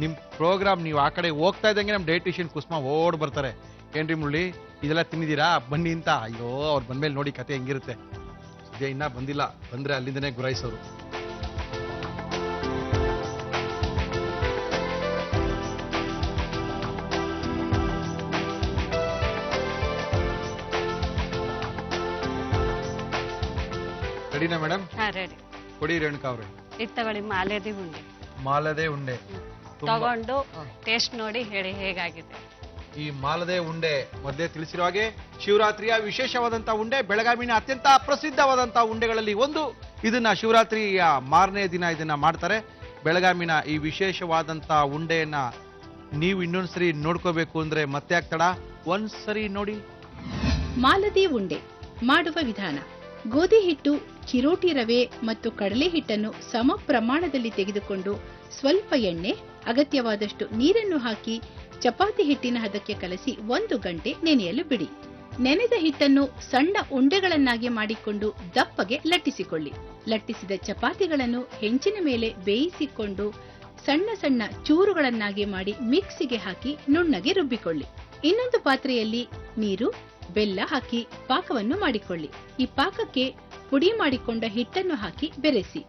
ನಿಮ್ಮ ಪ್ರೋಗ್ರಾಮ್ ನೀವು ಆ ಕಡೆ ಹೋಗ್ತಾ ಇದ್ದಂಗೆ ನಮ್ಮ ಡಯಟಿಷಿಯನ್ ಕುಸುಮ ಓಡ್ ಬರ್ತಾರೆ. ಏನ್ರಿ ಮುಳ್ಳಿ, ಇದೆಲ್ಲ ತಿನ್ನಿದ್ದೀರಾ, ಬನ್ನಿ ಅಂತ. ಅಯ್ಯೋ, ಅವ್ರು ಬಂದ್ಮೇಲೆ ನೋಡಿ ಕತೆ ಹೆಂಗಿರುತ್ತೆ. ಸದ್ಯ ಇನ್ನೂ ಬಂದಿಲ್ಲ, ಬಂದ್ರೆ ಅಲ್ಲಿಂದನೇ ಗುರಾಯಿಸೋರು. ರೆಡಿನಾ ಮೇಡಮ್?
ಹಾ ರೆಡಿ.
ಕೊಡಿ ರೇಣುಕಾ ಅವ್ರೆ.
ಇದು ತಗೊಳ್ಳಿ, ಮಾಲೆದಿ ಉಂಡೆ.
ಮಾಲದೆ ಉಂಡೆ
ತಗೊಂಡು ಟೇಸ್ಟ್ ನೋಡಿ ಹೇಳಿ ಹೇಗಾಗಿದೆ.
ಈ ಮಾಲದೆ ಉಂಡೆ ಮೊದಲೇ ತಿಳಿಸಿರೋ ಹಾಗೆ ಶಿವರಾತ್ರಿಯ ವಿಶೇಷವಾದಂತಹ ಉಂಡೆ, ಬೆಳಗಾವಿನ ಅತ್ಯಂತ ಪ್ರಸಿದ್ಧವಾದಂತಹ ಉಂಡೆಗಳಲ್ಲಿ ಒಂದು. ಇದನ್ನ ಶಿವರಾತ್ರಿಯ ಮಾರನೇ ದಿನ ಇದನ್ನ ಮಾಡ್ತಾರೆ. ಬೆಳಗಾವಿನ ಈ ವಿಶೇಷವಾದಂತಹ ಉಂಡೆಯನ್ನ ನೀವು ಇನ್ನೊಂದ್ಸರಿ ನೋಡ್ಕೋಬೇಕು ಅಂದ್ರೆ ಮತ್ತೆ ಆಗ್ತಡ, ಒಂದ್ಸರಿ ನೋಡಿ.
ಮಾಲದಿ ಉಂಡೆ ಮಾಡುವ ವಿಧಾನ: ಗೋಧಿ ಹಿಟ್ಟು, ಚಿರೋಟಿ ರವೆ ಮತ್ತು ಕಡಲೆ ಹಿಟ್ಟನ್ನು ಸಮ ಪ್ರಮಾಣದಲ್ಲಿ ತೆಗೆದುಕೊಂಡು ಸ್ವಲ್ಪ ಎಣ್ಣೆ, ಅಗತ್ಯವಾದಷ್ಟು ನೀರನ್ನು ಹಾಕಿ ಚಪಾತಿ ಹಿಟ್ಟಿನ ಹದಕ್ಕೆ ಕಲಸಿ 1 ಗಂಟೆ ನೆನೆಯಲು ಬಿಡಿ. ನೆನೆದ ಹಿಟ್ಟನ್ನು ಸಣ್ಣ ಉಂಡೆಗಳನ್ನಾಗಿ ಮಾಡಿಕೊಂಡು ದಪ್ಪಗೆ ಲಟ್ಟಿಸಿಕೊಳ್ಳಿ. ಲಟ್ಟಿಸಿದ ಚಪಾತಿಗಳನ್ನು ಹೆಂಚಿನ ಮೇಲೆ ಬೇಯಿಸಿಕೊಂಡು ಸಣ್ಣ ಸಣ್ಣ ಚೂರುಗಳನ್ನಾಗಿ ಮಾಡಿ ಮಿಕ್ಸಿಗೆ ಹಾಕಿ ನುಣ್ಣಗೆ ರುಬ್ಬಿಕೊಳ್ಳಿ. ಇನ್ನೊಂದು ಪಾತ್ರೆಯಲ್ಲಿ ನೀರು, ಬೆಲ್ಲ ಹಾಕಿ ಪಾಕವನ್ನು ಮಾಡಿಕೊಳ್ಳಿ. ಈ ಪಾಕಕ್ಕೆ ಪುಡಿ ಮಾಡಿಕೊಂಡ ಹಿಟ್ಟನ್ನು ಹಾಕಿ ಬೆರೆಸಿ.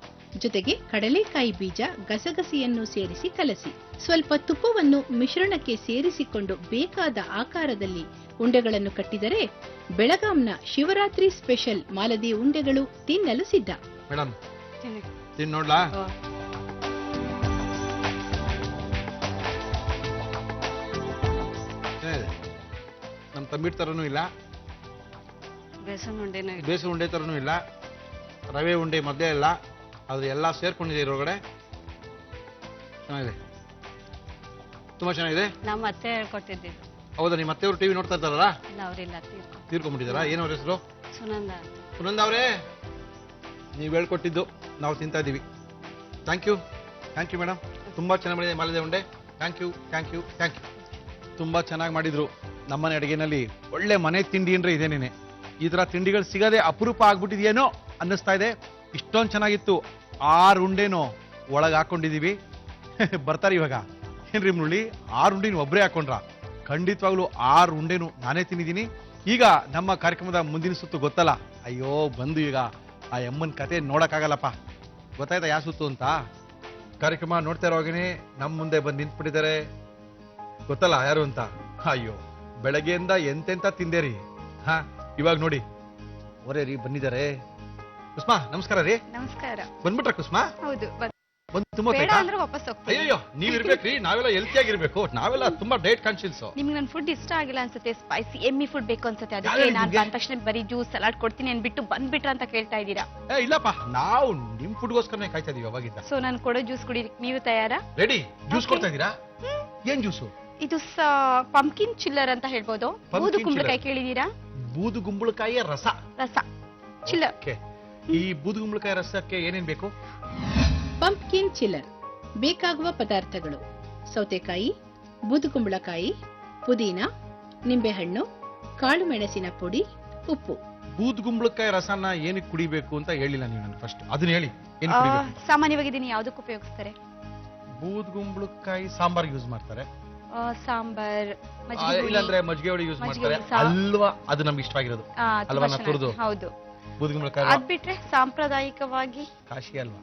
ಜೊತೆಗೆ ಕಡಲೆಕಾಯಿ ಬೀಜ, ಗಸಗಸೆಯನ್ನು ಸೇರಿಸಿ ಕಲಸಿ. ಸ್ವಲ್ಪ ತುಪ್ಪವನ್ನು ಮಿಶ್ರಣಕ್ಕೆ ಸೇರಿಸಿಕೊಂಡು ಬೇಕಾದ ಆಕಾರದಲ್ಲಿ ಉಂಡೆಗಳನ್ನು ಕಟ್ಟಿದರೆ ಬೆಳಗಾಂನ ಶಿವರಾತ್ರಿ ಸ್ಪೆಷಲ್ ಮಾಲದಿ ಉಂಡೆಗಳು ತಿನ್ನಲು ಸಿದ್ಧ.
ಮೇಡಮ್
ತಿನ್ನಿ.
ತಿನ್ ನೋಡ್ಲಾ?
ಓ,
ಏನಿದೆ? ನಮ್ ತಂಬಿಟ್ ತರನೂ ಇಲ್ಲ,
ಬೇಸನ್ ಉಂಡೆನೂ ಇದೆ.
ಬೇಸನ್ ಉಂಡೆ ತರನೂ ಇಲ್ಲ, ರವೆ ಉಂಡೆ ಮೊದಲೇ ಇಲ್ಲ, ಆದ್ರೆ ಎಲ್ಲ ಸೇರ್ಕೊಂಡಿದೆ ಇದ್ರೊಳಗಡೆ. ಚೆನ್ನಾಗಿದೆ, ತುಂಬಾ ಚೆನ್ನಾಗಿದೆ.
ನಮ್ಮ ಅತ್ತೆ ಹೇಳ್ಕೊಟ್ಟಿದ್ದು.
ಹೌದಾ? ನಿಮ್ಮ ಅತ್ತೆಯವರು ಟಿವಿ ನೋಡ್ತಾ ಇದ್ದಾರಲ್ಲ?
ಇಲ್ಲ, ಅವ್ರಿಲ್ಲ,
ತೀರ್ಕೊಂಡ್ಬಿಟ್ಟಿದಾರಾ? ಏನವ್ರ ಹೆಸರು?
ಸುನಂದ ಅಂತ.
ಸುನಂದ ಅವರೇ, ನೀವು ಹೇಳ್ಕೊಟ್ಟಿದ್ದು ನಾವು ತಿಂತಾ ಇದೀವಿ. Thank you madam. ತುಂಬಾ ಚೆನ್ನಾಗಿ ಮಾಡಿದೆ ಮಾಲದೆ ಉಂಡೆ. Thank you. ತುಂಬಾ ಚೆನ್ನಾಗಿ ಮಾಡಿದ್ರು. ನಮ್ಮನೆ ಅಡುಗೆನಲ್ಲಿ ಒಳ್ಳೆ ಮನೆ ತಿಂಡಿ ಅಂದ್ರೆ ಇದೇನೇನೆ. ಈ ತರ ತಿಂಡಿಗಳು ಸಿಗದೆ ಅಪರೂಪ ಆಗ್ಬಿಟ್ಟಿದೆಯೇನೋ ಅನ್ನಿಸ್ತಾ ಇದೆ. ಇಷ್ಟೊಂದು ಚೆನ್ನಾಗಿತ್ತು. 6 ಉಂಡೆನೋ ಒಳಗೆ ಹಾಕೊಂಡಿದೀವಿ. ಬರ್ತಾರೆ ಇವಾಗ. ಏನ್ರಿ ಮುಳ್ಳಿ, 6 ಉಂಡೆ ಒಬ್ಬರೇ ಹಾಕೊಂಡ್ರ? ಖಂಡಿತವಾಗ್ಲೂ 6 ಉಂಡೆನು ನಾನೇ ತಿನ್ನಿದ್ದೀನಿ. ಈಗ ನಮ್ಮ ಕಾರ್ಯಕ್ರಮದ ಮುಂದಿನ ಸುತ್ತು ಗೊತ್ತಲ್ಲ? ಅಯ್ಯೋ, ಬಂದು ಈಗ ಆ ಅಮ್ಮನ ಕತೆ ನೋಡಕ್ಕಾಗಲ್ಲಪ್ಪ. ಗೊತ್ತಾಯ್ತಾ ಯಾವ ಸುತ್ತು ಅಂತ? ಕಾರ್ಯಕ್ರಮ ನೋಡ್ತಾ ಇರೋವಾಗೇನೆ ನಮ್ಮ ಮುಂದೆ ಬಂದು ನಿಂತ್ಬಿಟ್ಟಿದ್ದಾರೆ. ಗೊತ್ತಲ್ಲ ಯಾರು ಅಂತ? ಅಯ್ಯೋ, ಬೆಳಗ್ಗೆಯಿಂದ ಎಂತೆಂತ ತಿಂದೇರಿ. ಹಾ, ಇವಾಗ ನೋಡಿ ಅವರೇ ರೀ ಬಂದಿದ್ದಾರೆ. ಕುಸ್ಮಾ, ನಮಸ್ಕಾರ ರೀ.
ನಮಸ್ಕಾರ.
ಬಂದ್ಬಿಟ್ರ ಕುಸ್ಮಾ?
ಹೌದು,
ಬಂದು ತುಂಬಾ
ಬೇಡ ಅಂದ್ರೆ ವಾಪಸ್ ಹೋಗ್ತೀನಿ.
ಅಯ್ಯೋ, ನೀವ್ ಇರ್ಬೇಕ್ರಿ. ನಾವೆಲ್ಲ ಹೆಲ್ತಿ ಆಗಿರ್ಬೇಕು. ನಾವೆಲ್ಲ ತುಂಬಾ ಡಯಟ್ ಕಾನ್ಶಿಯಸ್.
ನಿಮ್ಗೆ ನನ್ನ ಫುಡ್ ಇಷ್ಟ ಆಗಿಲ್ಲ ಅನ್ಸುತ್ತೆ, ಸ್ಪೈಸಿ ಎಮ್ಮಿ ಫುಡ್ ಬೇಕು ಅನ್ಸುತ್ತೆ.
ಯಾರು
ಅದಕ್ಕೆ ನಾನು
ನಿಮ್ಗೆ?
ಬಂದ ತಕ್ಷಣ ಬರೀ ಜ್ಯೂಸ್ ಸಲಾಡ್ ಕೊಡ್ತೀನಿ ಅನ್ಬಿಟ್ಟು ಬಂದ್ಬಿಟ್ರ ಅಂತ ಕೇಳ್ತಾ ಇದ್ದೀರಾ?
ಇಲ್ಲಪ್ಪ, ನಾವು ನಿಮ್ ಫುಡ್ಗೋಸ್ಕರನೇ ಕಾಯ್ತಾ ಇದೀವಿ ಅವಾಗಿಂದ.
ಸೊ ನಾನು ಕೊಡೋ ಜ್ಯೂಸ್ ಕುಡಿಲಿಕ್ಕೆ ನೀವು ತಯಾರಾ?
ರೆಡಿ? Juice
Okay.
ಕೊಡ್ತಾ ಇದೀರಾ? ಏನ್ ಜ್ಯೂಸು?
ಇದು ಪಂಪ್ಕಿನ್ ಚಿಲ್ಲರ್ ಅಂತ ಹೇಳ್ಬೋದು.
Pumpkin
ಬೂದು ಕುಂಬಳಕಾಯಿ
chiller.
ಕೇಳಿದೀರಾ?
ಬೂದುಗುಂಬಳಕಾಯಿಯ ರಸ.
ರಸ ಚಿಲ್ಲರ್.
Okay. ಈ ಬೂದುಗುಂಬಳಕಾಯಿ ರಸಕ್ಕೆ ಏನೇನ್ ಬೇಕು?
ಪಂಪ್ಕಿನ್ ಚಿಲ್ಲರ್ ಬೇಕಾಗುವ ಪದಾರ್ಥಗಳು: ಸೌತೆಕಾಯಿ, ಬೂದುಗುಂಬಳಕಾಯಿ, ಪುದೀನ, ನಿಂಬೆಹಣ್ಣು, ಕಾಳು ಮೆಣಸಿನ ಪುಡಿ, ಉಪ್ಪು.
ಬೂದುಗುಂಬಳಕಾಯಿ ರಸನ ಏನಕ್ಕೆ ಕುಡಿಬೇಕು ಅಂತ ಹೇಳಿಲ್ಲ ನೀವು ನನಗೆ ಫಸ್ಟ್. ಅದನ್ನ ಹೇಳಿ, ಏನ್ ಕುಡಿಬೇಕು?
ಸಾಮಾನ್ಯವಾಗಿ ಇದನ್ನ ಯಾವ್ದಕ್ಕೆ ಉಪಯೋಗಿಸ್ತಾರೆ?
ಬೂದುಗುಂಬಳಕಾಯಿ ಸಾಂಬಾರ್ ಯೂಸ್ ಮಾಡ್ತಾರೆ.
ಸಾಂಬಾರ್,
ಇಲ್ಲಾಂದ್ರೆ ಮಜ್ಜಿಗೆ ಹುಳಿ ಯೂಸ್
ಮಜ್ಜಿಗೆ
ಮಾಡ್ತಾರೆ.
ಹುಳಿ ಸಹ.
ಅಲ್ವಾ, ಅದು ನಮ್ಗೆ ಇಷ್ಟ ಆಗಿರೋದು. ಅಲ್ವಾ, ನಾ ತುರ್ದು
ಹೌದು.
ಬೂದುಗುಂಬಳಕಾಯಿ
ಅದ್ ಬಿಟ್ರೆ ಸಾಂಪ್ರದಾಯಿಕವಾಗಿ
ಕಾಶಿ ಅಲ್ವಾ?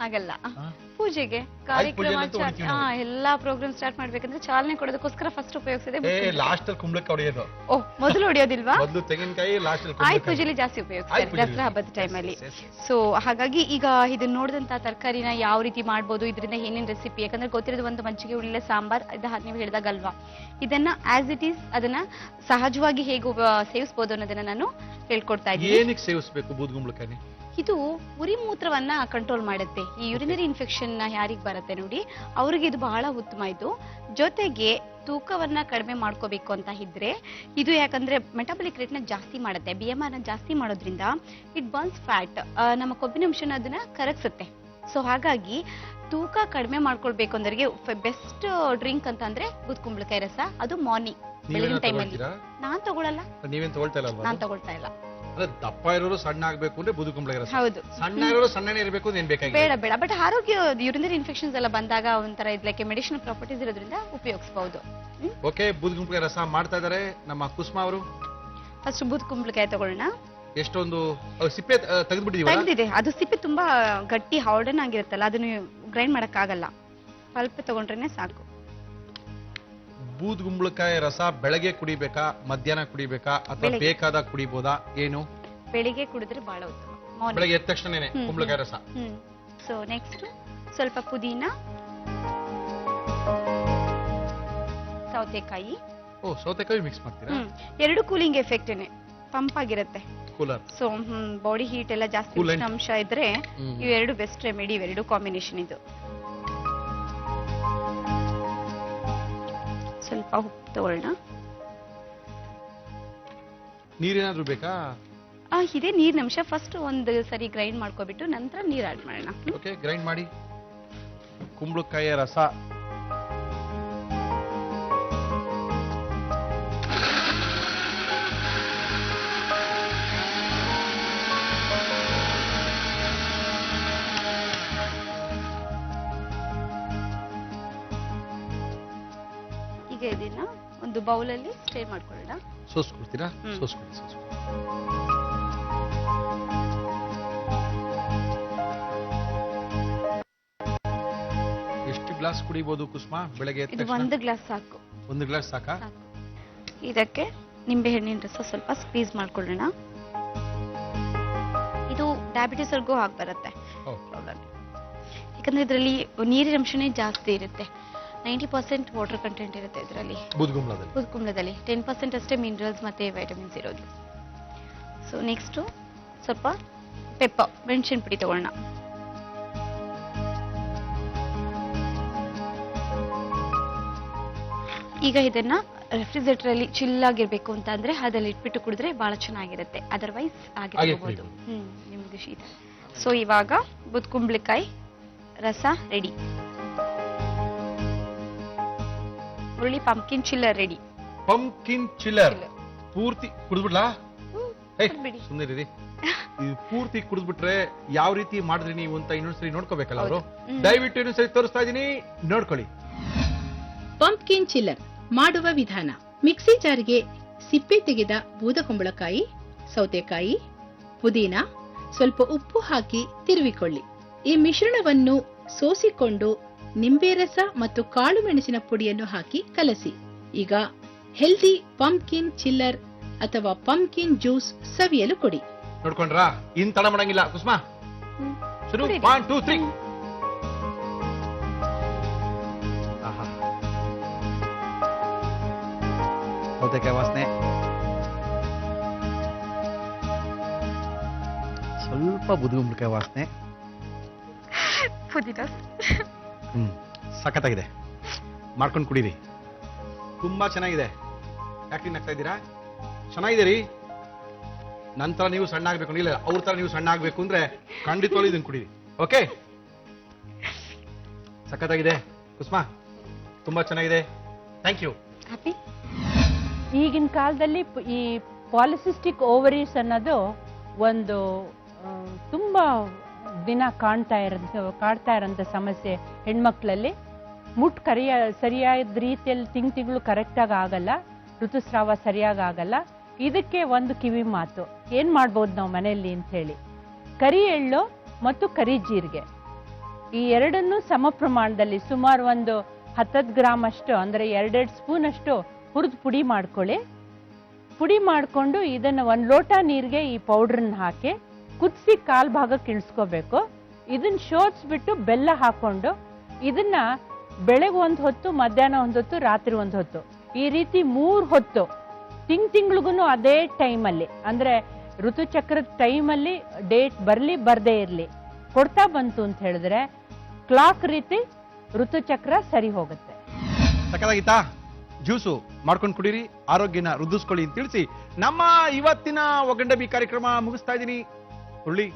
ಆಗಲ್ಲ.
ಹಾ?
ಪೂಜೆಗೆ
ಪೂಜೆಗೆ
ಕಾರ್ಯಕ್ರಮ
ಅಂತೂ ಹೊಡಿತೀವಿ ನಾವು.
ಎಲ್ಲಾ ಪ್ರೋಗ್ರಾಮ್ ಸ್ಟಾರ್ಟ್ ಮಾಡ್ಬೇಕಂದ್ರೆ ಚಾಲನೆ ಕೊಡೋದಕ್ಕೋಸ್ಕರ ಫಸ್ಟ್ ಉಪಯೋಗಿಸಿದೆ.
ಲಾಸ್ಟ್ ಅಲ್ಲಿ ಕುಂಬಳಕಾಯಿ ಹೊಡೆಯೋದು.
ಓ, ಮೊದಲು ಹೊಡಿಯೋದಿಲ್ವಾ?
ಮೊದಲು ತೆಂಗಿನಕಾಯಿ, ಲಾಸ್ಟ್ ಅಲ್ಲಿ
ಆಯ್ತು,
ಕುಂಬಳಕಾಯಿ.
ಪೂಜೆಲಿ ಜಾಸ್ತಿ ಉಪಯೋಗಿಸ್ತಾರೆ
ಆಯ್ತು, ಪೂಜೆಲಿ.
ದಸರಾ ಹಬ್ಬದ ಟೈಮಲ್ಲಿ.
Yes, yes, yes.
ಸೊ ಹಾಗಾಗಿ ಈಗ ಇದನ್ನ ನೋಡಿದಂತ ತರಕಾರಿನ ಯಾವ ರೀತಿ ಮಾಡ್ಬೋದು, ಇದರಿಂದ ಏನೇನ್ ರೆಸಿಪಿ, ಯಾಕಂದ್ರೆ ಗೊತ್ತಿರೋದು ಒಂದು ಮಜ್ಜಿಗೆ ಹುಳಿ ಸಾಂಬಾರ್, ನೀವು ಹೇಳಿದಾಗಲ್ವಾ, ಇದನ್ನ ಆಸ್ ಇಟ್ ಈಸ್ ಅದನ್ನ ಸಹಜವಾಗಿ ಹೇಗೆ ಸೇವಿಸಬಹುದು ಅನ್ನೋದನ್ನ ನಾನು ಹೇಳ್ಕೊಡ್ತಾ ಇದ್ದೀನಿ.
ಏನಕ್ಕೆ ಸೇವಿಸ್ಬೇಕು ಬೂದುಗುಂಬಳಕಾಯಿ?
ಇದು ಉರಿ ಮೂತ್ರವನ್ನ ಕಂಟ್ರೋಲ್ ಮಾಡುತ್ತೆ. ಈ ಯುರಿನರಿ ಇನ್ಫೆಕ್ಷನ್ ಯಾರಿಗ್ ಬರುತ್ತೆ ನೋಡಿ, ಅವ್ರಿಗೆ ಇದು ಬಹಳ ಉತ್ತಮ. ಇದು ಜೊತೆಗೆ ತೂಕವನ್ನ ಕಡಿಮೆ ಮಾಡ್ಕೋಬೇಕು ಅಂತ ಇದ್ರೆ ಇದು, ಯಾಕಂದ್ರೆ ಮೆಟಾಬಲಿಕ್ ರೇಟ್ ನ ಜಾಸ್ತಿ ಮಾಡುತ್ತೆ. BMR ನ ಜಾಸ್ತಿ ಮಾಡೋದ್ರಿಂದ ಇಟ್ ಬರ್ನ್ಸ್ ಫ್ಯಾಟ್, ನಮ್ಮ ಕೊಬ್ಬಿನ ಅಂಶನ ಅದನ್ನ ಕರಗಿಸುತ್ತೆ. ಸೊ ಹಾಗಾಗಿ ತೂಕ ಕಡಿಮೆ ಮಾಡ್ಕೊಳ್ಬೇಕು ಅಂದ್ರಿಗೆ ಬೆಸ್ಟ್ ಡ್ರಿಂಕ್ ಅಂತ ಅಂದ್ರೆ ಬೂದುಗುಂಬಳಕಾಯಿ ರಸ. ಅದು ಮಾರ್ನಿಂಗ್, ಬೆಳಗಿನ ಟೈಮಲ್ಲಿ. ನಾನ್ ತಗೊಳಲ್ಲ,
ನೀವೇನ್ ತಗೊಳ್ತಾ ಇಲ್ಲ?
ನಾನ್ ತಗೊಳ್ತಾ ಇಲ್ಲ.
ಅಂದ್ರೆ ದಪ್ಪ ಇರೋರು ಸಣ್ಣ ಆಗ್ಬೇಕು ಅಂದ್ರೆ ಬೂದುಗುಂಬಳಕಾಯಿ ರಸ,
ಹೌದು.
ಸಣ್ಣ ಇರೋರು ಸಣ್ಣನೇ ಇರಬೇಕು ಅಂತ ಏನ್ ಬೇಕಾಗಿಲ್ಲ.
ಬೇಡ ಬೇಡ, ಬಟ್ ಆರೋಗ್ಯ ಯುರಿನರಿ ಇನ್ಫೆಕ್ಷನ್ಸ್ ಎಲ್ಲ ಬಂದಾಗ ಒಂಥರ ಇದಕ್ಕೆ ಮೆಡಿಸಿನಲ್ ಪ್ರಾಪರ್ಟೀಸ್ ಇರೋದ್ರಿಂದ ಉಪಯೋಗಿಸಬಹುದು.
ಓಕೆ, ಬೂದುಗುಂಬಳಕಾಯಿ ರಸ ಮಾಡ್ತಾ ಇದಾರೆ ನಮ್ಮ ಕುಸುಮಾ ಅವರು.
ಫಸ್ಟ್ ಬೂದುಗುಂಬಳಕಾಯಿ ತಗೊಳ್ಳೋಣ.
ಎಷ್ಟೊಂದು ಸಿಪ್ಪೆ ತೆಗೆದ್ಬಿಟ್ಟಿದೀವಿ.
ತೆಗೆದಿದೆ, ಅದು ಸಿಪ್ಪೆ ತುಂಬಾ ಗಟ್ಟಿ ಹಾರ್ಡನ್ ಆಗಿರುತ್ತಲ್ಲ, ಅದನ್ನು ಗ್ರೈಂಡ್ ಮಾಡಕ್ ಆಗಲ್ಲ. ಸ್ವಲ್ಪ ತಗೊಂಡ್ರೇನೆ ಸಾಕು.
ಬೂದುಗುಂಬಳಕಾಯಿ ರಸ ಬೆಳಗ್ಗೆ ಕುಡಿಬೇಕಾ, ಮಧ್ಯಾಹ್ನ ಕುಡಿಬೇಕಾ, ಅಥವಾ
ಬೆಳಗ್ಗೆ.
ಬೇಕಾದಾಗ ಕುಡಿಬೋದಾ? ಏನು?
ಬೆಳಿಗ್ಗೆ ಕುಡಿದ್ರೆ ಬಹಳ ಉತ್ತಮ. ಮಾರ್ನಿಂಗ್.
ಬೆಳಗ್ಗೆ ಎದ್ದ ತಕ್ಷಣನೇ
ಹ್ಮ್,
ಕುಂಬಳಕಾಯಿ ರಸ.
ಸೊ ನೆಕ್ಸ್ಟ್ ಸ್ವಲ್ಪ ಪುದೀನ, ಸೌತೆಕಾಯಿ.
ಓ, ಸೌತೆಕಾಯಿ ಮಿಕ್ಸ್ ಮಾಡ್ತೀರಾ?
ಎರಡು ಕೂಲಿಂಗ್ ಎಫೆಕ್ಟ್ನೇ, ಪಂಪ್ ಆಗಿರುತ್ತೆ.
ಕೂಲರ್.
ಸೊ ಬಾಡಿ ಹೀಟ್ ಎಲ್ಲ ಜಾಸ್ತಿ
Coolant.
ಉಷ್ಣಾಂಶ ಇದ್ರೆ ಇವೆರಡು ಬೆಸ್ಟ್ ರೆಮಿಡಿ, ಇವೆರಡು ಕಾಂಬಿನೇಷನ್. ಇದು ಸ್ವಲ್ಪ ಉಪ್ಪು ತಗೊಳ್ಳೋಣ.
ನೀರೇನಾದ್ರೂ ಬೇಕಾ?
ಇದೇ ನೀರಿನ ಅಂಶ. ಫಸ್ಟ್ ಒಂದು ಸರಿ ಗ್ರೈಂಡ್ ಮಾಡ್ಕೊಬಿಟ್ಟು ನಂತರ ನೀರ್ ಆಡ್ ಮಾಡೋಣ.
ಓಕೆ, ಗ್ರೈಂಡ್ ಮಾಡಿ. ಕುಂಬಳಕಾಯಿಯ ರಸ.
ಒಂದು ಬೌಲಲ್ಲಿ ಸ್ಟೇ ಮಾಡ್ಕೊಳ್ಳೋಣ.
ಸೋಸ್ಕೊಳ್ತೀರಾ?
ಹ್ಮ್.
ಸೋಸ್ಕೊಳ್ಳಿ ಸೋಸ್ಕೊಳ್ಳಿ. ಎಷ್ಟು ಗ್ಲಾಸ್ ಕುಡಿಬಹುದು ಕುಸುಮ ಬೆಳಗ್ಗೆ ಎದ್ದ
ಇದು
ತಕ್ಷಣ?
1 ಗ್ಲಾಸ್ ಸಾಕು.
1 ಗ್ಲಾಸ್ ಸಾಕಾ?
ಸಾಕು. ಇದಕ್ಕೆ ನಿಂಬೆ ಹಣ್ಣಿನ ರಸ ಸ್ವಲ್ಪ ಸ್ಕ್ವೀಸ್ ಮಾಡ್ಕೊಳ್ಳೋಣ. ಇದು ಡಯಾಬಿಟಿಸ್ ಅವ್ರಿಗೂ ಆಗಿ ಬರುತ್ತೆ
ಓ.
ಪ್ರಾಬ್ಲಮ್. ಯಾಕಂದ್ರೆ ಇದರಲ್ಲಿ ನೀರಿನ ಅಂಶನೇ ಜಾಸ್ತಿ ಇರುತ್ತೆ. 90% ವಾಟರ್ ಕಂಟೆಂಟ್ ಇರುತ್ತೆ ಇದರಲ್ಲಿ.
ಬೂದ್ಗುಂಬಳದಲ್ಲಿ
ಕುಂಬಳದಲ್ಲಿ 10% ಅಷ್ಟೇ ಮಿನರಲ್ಸ್ ಮತ್ತೆ ವೈಟಮಿನ್ಸ್ ಇರೋದು. ಸೊ ನೆಕ್ಸ್ಟ್ ಸ್ವಲ್ಪ ಮೆಣಸಿನ ಪುಡಿ ತಗೊಳ್ಳೋಣ. ಈಗ ಇದನ್ನ ರೆಫ್ರಿಜರೇಟರ್ ಅಲ್ಲಿ ಚಿಲ್ ಆಗಿರ್ಬೇಕು ಅಂತ ಅಂದ್ರೆ ಅದ್ರಲ್ಲಿ ಇಟ್ಬಿಟ್ಟು ಕುಡಿದ್ರೆ ಬಹಳ ಚೆನ್ನಾಗಿರುತ್ತೆ. ಅದರ್ವೈಸ್
ಹಾಗೆ
ಆಗಿರ್ಬೋದು. ನಿಮ್ಗೆ ಶೀತ. ಸೊ ಇವಾಗ ಬೂದ್ಕುಂಬಳಕಾಯಿ ರಸ ರೆಡಿ. ಹುರುಳಿ ಪಂಪ್ಕಿನ್ ಚಿಲ್ಲರ್ ರೆಡಿ.
ಪಂಪ್ಕಿನ್ ಚಿಲ್ಲರ್ ಪೂರ್ತಿ ಕುಡಿದ್ಬಿಡ್ಲಾ?
ಕುಡ್ದ್ಬಿಡಿ.
ಸುಮ್ಮನೆ ಇದು ಪೂರ್ತಿ ಕುಡಿದ್ಬಿಟ್ರೆ ಯಾವ ರೀತಿ ಮಾಡಿದ್ರಿ ನೀವು ಅಂತ ಇನ್ನೊಂದ್ಸರಿ ನೋಡ್ಕೋಬೇಕಲ್ಲ ಅವರು.
ಹೌದು.
ದಯವಿಟ್ಟು ಇನ್ನೊಂದ್ಸರಿ ತೋರಿಸ್ತಾ ಇದೀನಿ, ನೋಡ್ಕೊಳ್ಳಿ.
ಪಂಪ್ಕಿನ್ ಚಿಲ್ಲರ್ ಮಾಡುವ ವಿಧಾನ: ಮಿಕ್ಸಿ ಜಾರ್ಗೆ ಸಿಪ್ಪೆ ತೆಗೆದ ಬೂದಕುಂಬಳಕಾಯಿ, ಸೌತೆಕಾಯಿ, ಪುದೀನ, ಸ್ವಲ್ಪ ಉಪ್ಪು ಹಾಕಿ ತಿರುವಿಕೊಳ್ಳಿ. ಈ ಮಿಶ್ರಣವನ್ನು ಸೋಸಿಕೊಂಡು ನಿಂಬೆ ರಸ ಮತ್ತು ಕಾಳು ಮೆಣಸಿನ ಪುಡಿಯನ್ನು ಹಾಕಿ ಕಲಸಿ. ಈಗ ಹೆಲ್ದಿ ಪಂಪ್ಕಿನ್ ಚಿಲ್ಲರ್ ಅಥವಾ ಪಂಪ್ಕಿನ್ ಜ್ಯೂಸ್ ಸವಿಯಲು ಕೊಡಿ.
ನೋಡ್ಕೊಂಡ್ರಾ? ಇನ್ ತಡ ಮಾಡಂಗಿಲ್ಲ ಕುಸುಮ. ಶುರು.
ಕುಡೀರಿ.
1 2 3. ಆಹಾ, ಸೌತೆಕಾಯಿ ವಾಸನೆ, ಸ್ವಲ್ಪ ಬೂದುಗುಂಬಳಕಾಯಿ ವಾಸನೆ.
ಪುದೀನ
ಸಖತ್ತಾಗಿದೆ. ಮಾಡ್ಕೊಂಡು ಕುಡೀರಿ, ತುಂಬಾ ಚೆನ್ನಾಗಿದೆ. ಯಾಕೆ ನಗ್ತಾ ಇದ್ದೀರಾ? ಚೆನ್ನಾಗಿದೆ ರೀ. ನಂತರ ನೀವು ಸಣ್ಣ ಆಗ್ಬೇಕು, ಇಲ್ಲ ಅವ್ರ ತರ ನೀವು ಸಣ್ಣ ಆಗ್ಬೇಕು ಅಂದ್ರೆ ಖಂಡಿತವಾಗ್ಲೂ ಇದನ್ನ ಕುಡೀರಿ. ಓಕೆ, ಸಖತ್ತಾಗಿದೆ ಕುಸುಮ, ತುಂಬಾ ಚೆನ್ನಾಗಿದೆ. Thank you.
ಹ್ಯಾಪಿ.
ಈಗಿನ ಕಾಲದಲ್ಲಿ ಈ ಪಾಲಿಸಿಸ್ಟಿಕ್ ಓವರೀಸ್ ಅನ್ನೋದು ಒಂದು ತುಂಬಾ ದಿನ ಕಾಡ್ತಾ ಇರೋಂಥ ಸಮಸ್ಯೆ ಹೆಣ್ಮಕ್ಳಲ್ಲಿ. ಸರಿಯಾದ ರೀತಿಯಲ್ಲಿ ತಿಂಗಳು ಕರೆಕ್ಟಾಗಿ ಆಗಲ್ಲ, ಋತುಸ್ರಾವ ಸರಿಯಾಗಿ ಆಗಲ್ಲ. ಇದಕ್ಕೆ ಒಂದು ಕಿವಿ ಮಾತು, ಏನ್ ಮಾಡ್ಬೋದು ನಾವು ಮನೆಯಲ್ಲಿ ಅಂತ ಹೇಳಿ, ಕರಿ ಎಳ್ಳು ಮತ್ತು ಕರಿ ಜೀರಿಗೆ ಈ ಎರಡನ್ನು ಸಮ ಪ್ರಮಾಣದಲ್ಲಿ ಸುಮಾರು ಒಂದು 10 ಗ್ರಾಮ್ ಅಷ್ಟು, ಅಂದ್ರೆ 2 ಸ್ಪೂನ್ ಅಷ್ಟು ಹುರಿದು ಪುಡಿ ಮಾಡ್ಕೊಳ್ಳಿ. ಪುಡಿ ಮಾಡಿಕೊಂಡು ಇದನ್ನ 1 ಲೋಟ ನೀರಿಗೆ ಈ ಪೌಡ್ರನ್ನ ಹಾಕಿ ಕುದಿಸಿ ಕಾಲ್ ಭಾಗಕ್ಕೆ ಇಳಿಸ್ಕೋಬೇಕು. ಇದನ್ನ ಶೋಧಿಸ್ಬಿಟ್ಟು ಬೆಲ್ಲ ಹಾಕೊಂಡು ಇದನ್ನ ಬೆಳಗ್ಗೆ 1 ಹೊತ್ತು, ಮಧ್ಯಾಹ್ನ 1 ಹೊತ್ತು, ರಾತ್ರಿ 1 ಹೊತ್ತು, ಈ ರೀತಿ 3 ಹೊತ್ತು ತಿಂಗಳಿಗೂ ಅದೇ ಟೈಮಲ್ಲಿ, ಅಂದ್ರೆ ಋತುಚಕ್ರದ ಟೈಮಲ್ಲಿ ಡೇಟ್ ಬರ್ಲಿ ಬರ್ದೇ ಇರ್ಲಿ ಕೊಡ್ತಾ ಬಂತು ಅಂತ ಹೇಳಿದ್ರೆ ಕ್ಲಾಕ್ ರೀತಿ ಋತುಚಕ್ರ ಸರಿ ಹೋಗುತ್ತೆ.
ಸಖತ್ತಾಗಿತ್ತಾ? ಜ್ಯೂಸು ಮಾಡ್ಕೊಂಡು ಕುಡೀರಿ, ಆರೋಗ್ಯನ ವೃದ್ಧಿಸ್ಕೊಳ್ಳಿ ಅಂತ ತಿಳಿಸಿ ನಮ್ಮ ಇವತ್ತಿನ ಒಗಂಡಬಿ ಕಾರ್ಯಕ್ರಮ ಮುಗಿಸ್ತಾ ಇದ್ದೀನಿ. ಹುರುಳಿ,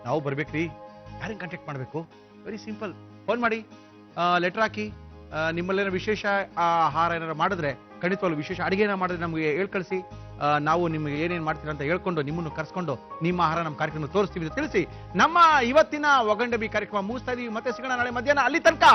ನಾವು ಬರ್ಬೇಕ್ರಿ. ಯಾರನ್ನ ಕಾಂಟ್ಯಾಕ್ಟ್ ಮಾಡಬೇಕು? ವೆರಿ ಸಿಂಪಲ್, ಫೋನ್ ಮಾಡಿ, ಲೆಟರ್ ಹಾಕಿ. ನಿಮ್ಮಲ್ಲೇನೋ ವಿಶೇಷ ಆಹಾರ ಏನಾರು ಮಾಡಿದ್ರೆ, ಖಂಡಿತವಾಗ್ಲೂ ವಿಶೇಷ ಅಡಿಗೆನ ಮಾಡಿದ್ರೆ ನಮಗೆ ಹೇಳ್ಕಳಿಸಿ. ನಾವು ನಿಮ್ಗೆ ಏನೇನು ಮಾಡ್ತೀರಾ ಅಂತ ಹೇಳ್ಕೊಂಡು ನಿಮ್ಮನ್ನು ಕರ್ಸ್ಕೊಂಡು ನಿಮ್ಮ ಆಹಾರ ನಮ್ಮ ಕಾರ್ಯಕ್ರಮ ತೋರಿಸ್ತೀವಿ ಅಂತ ತಿಳಿಸಿ ನಮ್ಮ ಇವತ್ತಿನ ಒಗಂಡಬಿ ಕಾರ್ಯಕ್ರಮ ಮುಗಿಸ್ತಾ ಇದೀವಿ. ಮತ್ತೆ ಸಿಗೋಣ ನಾಳೆ ಮಧ್ಯಾಹ್ನ. ಅಲ್ಲಿ ತನಕ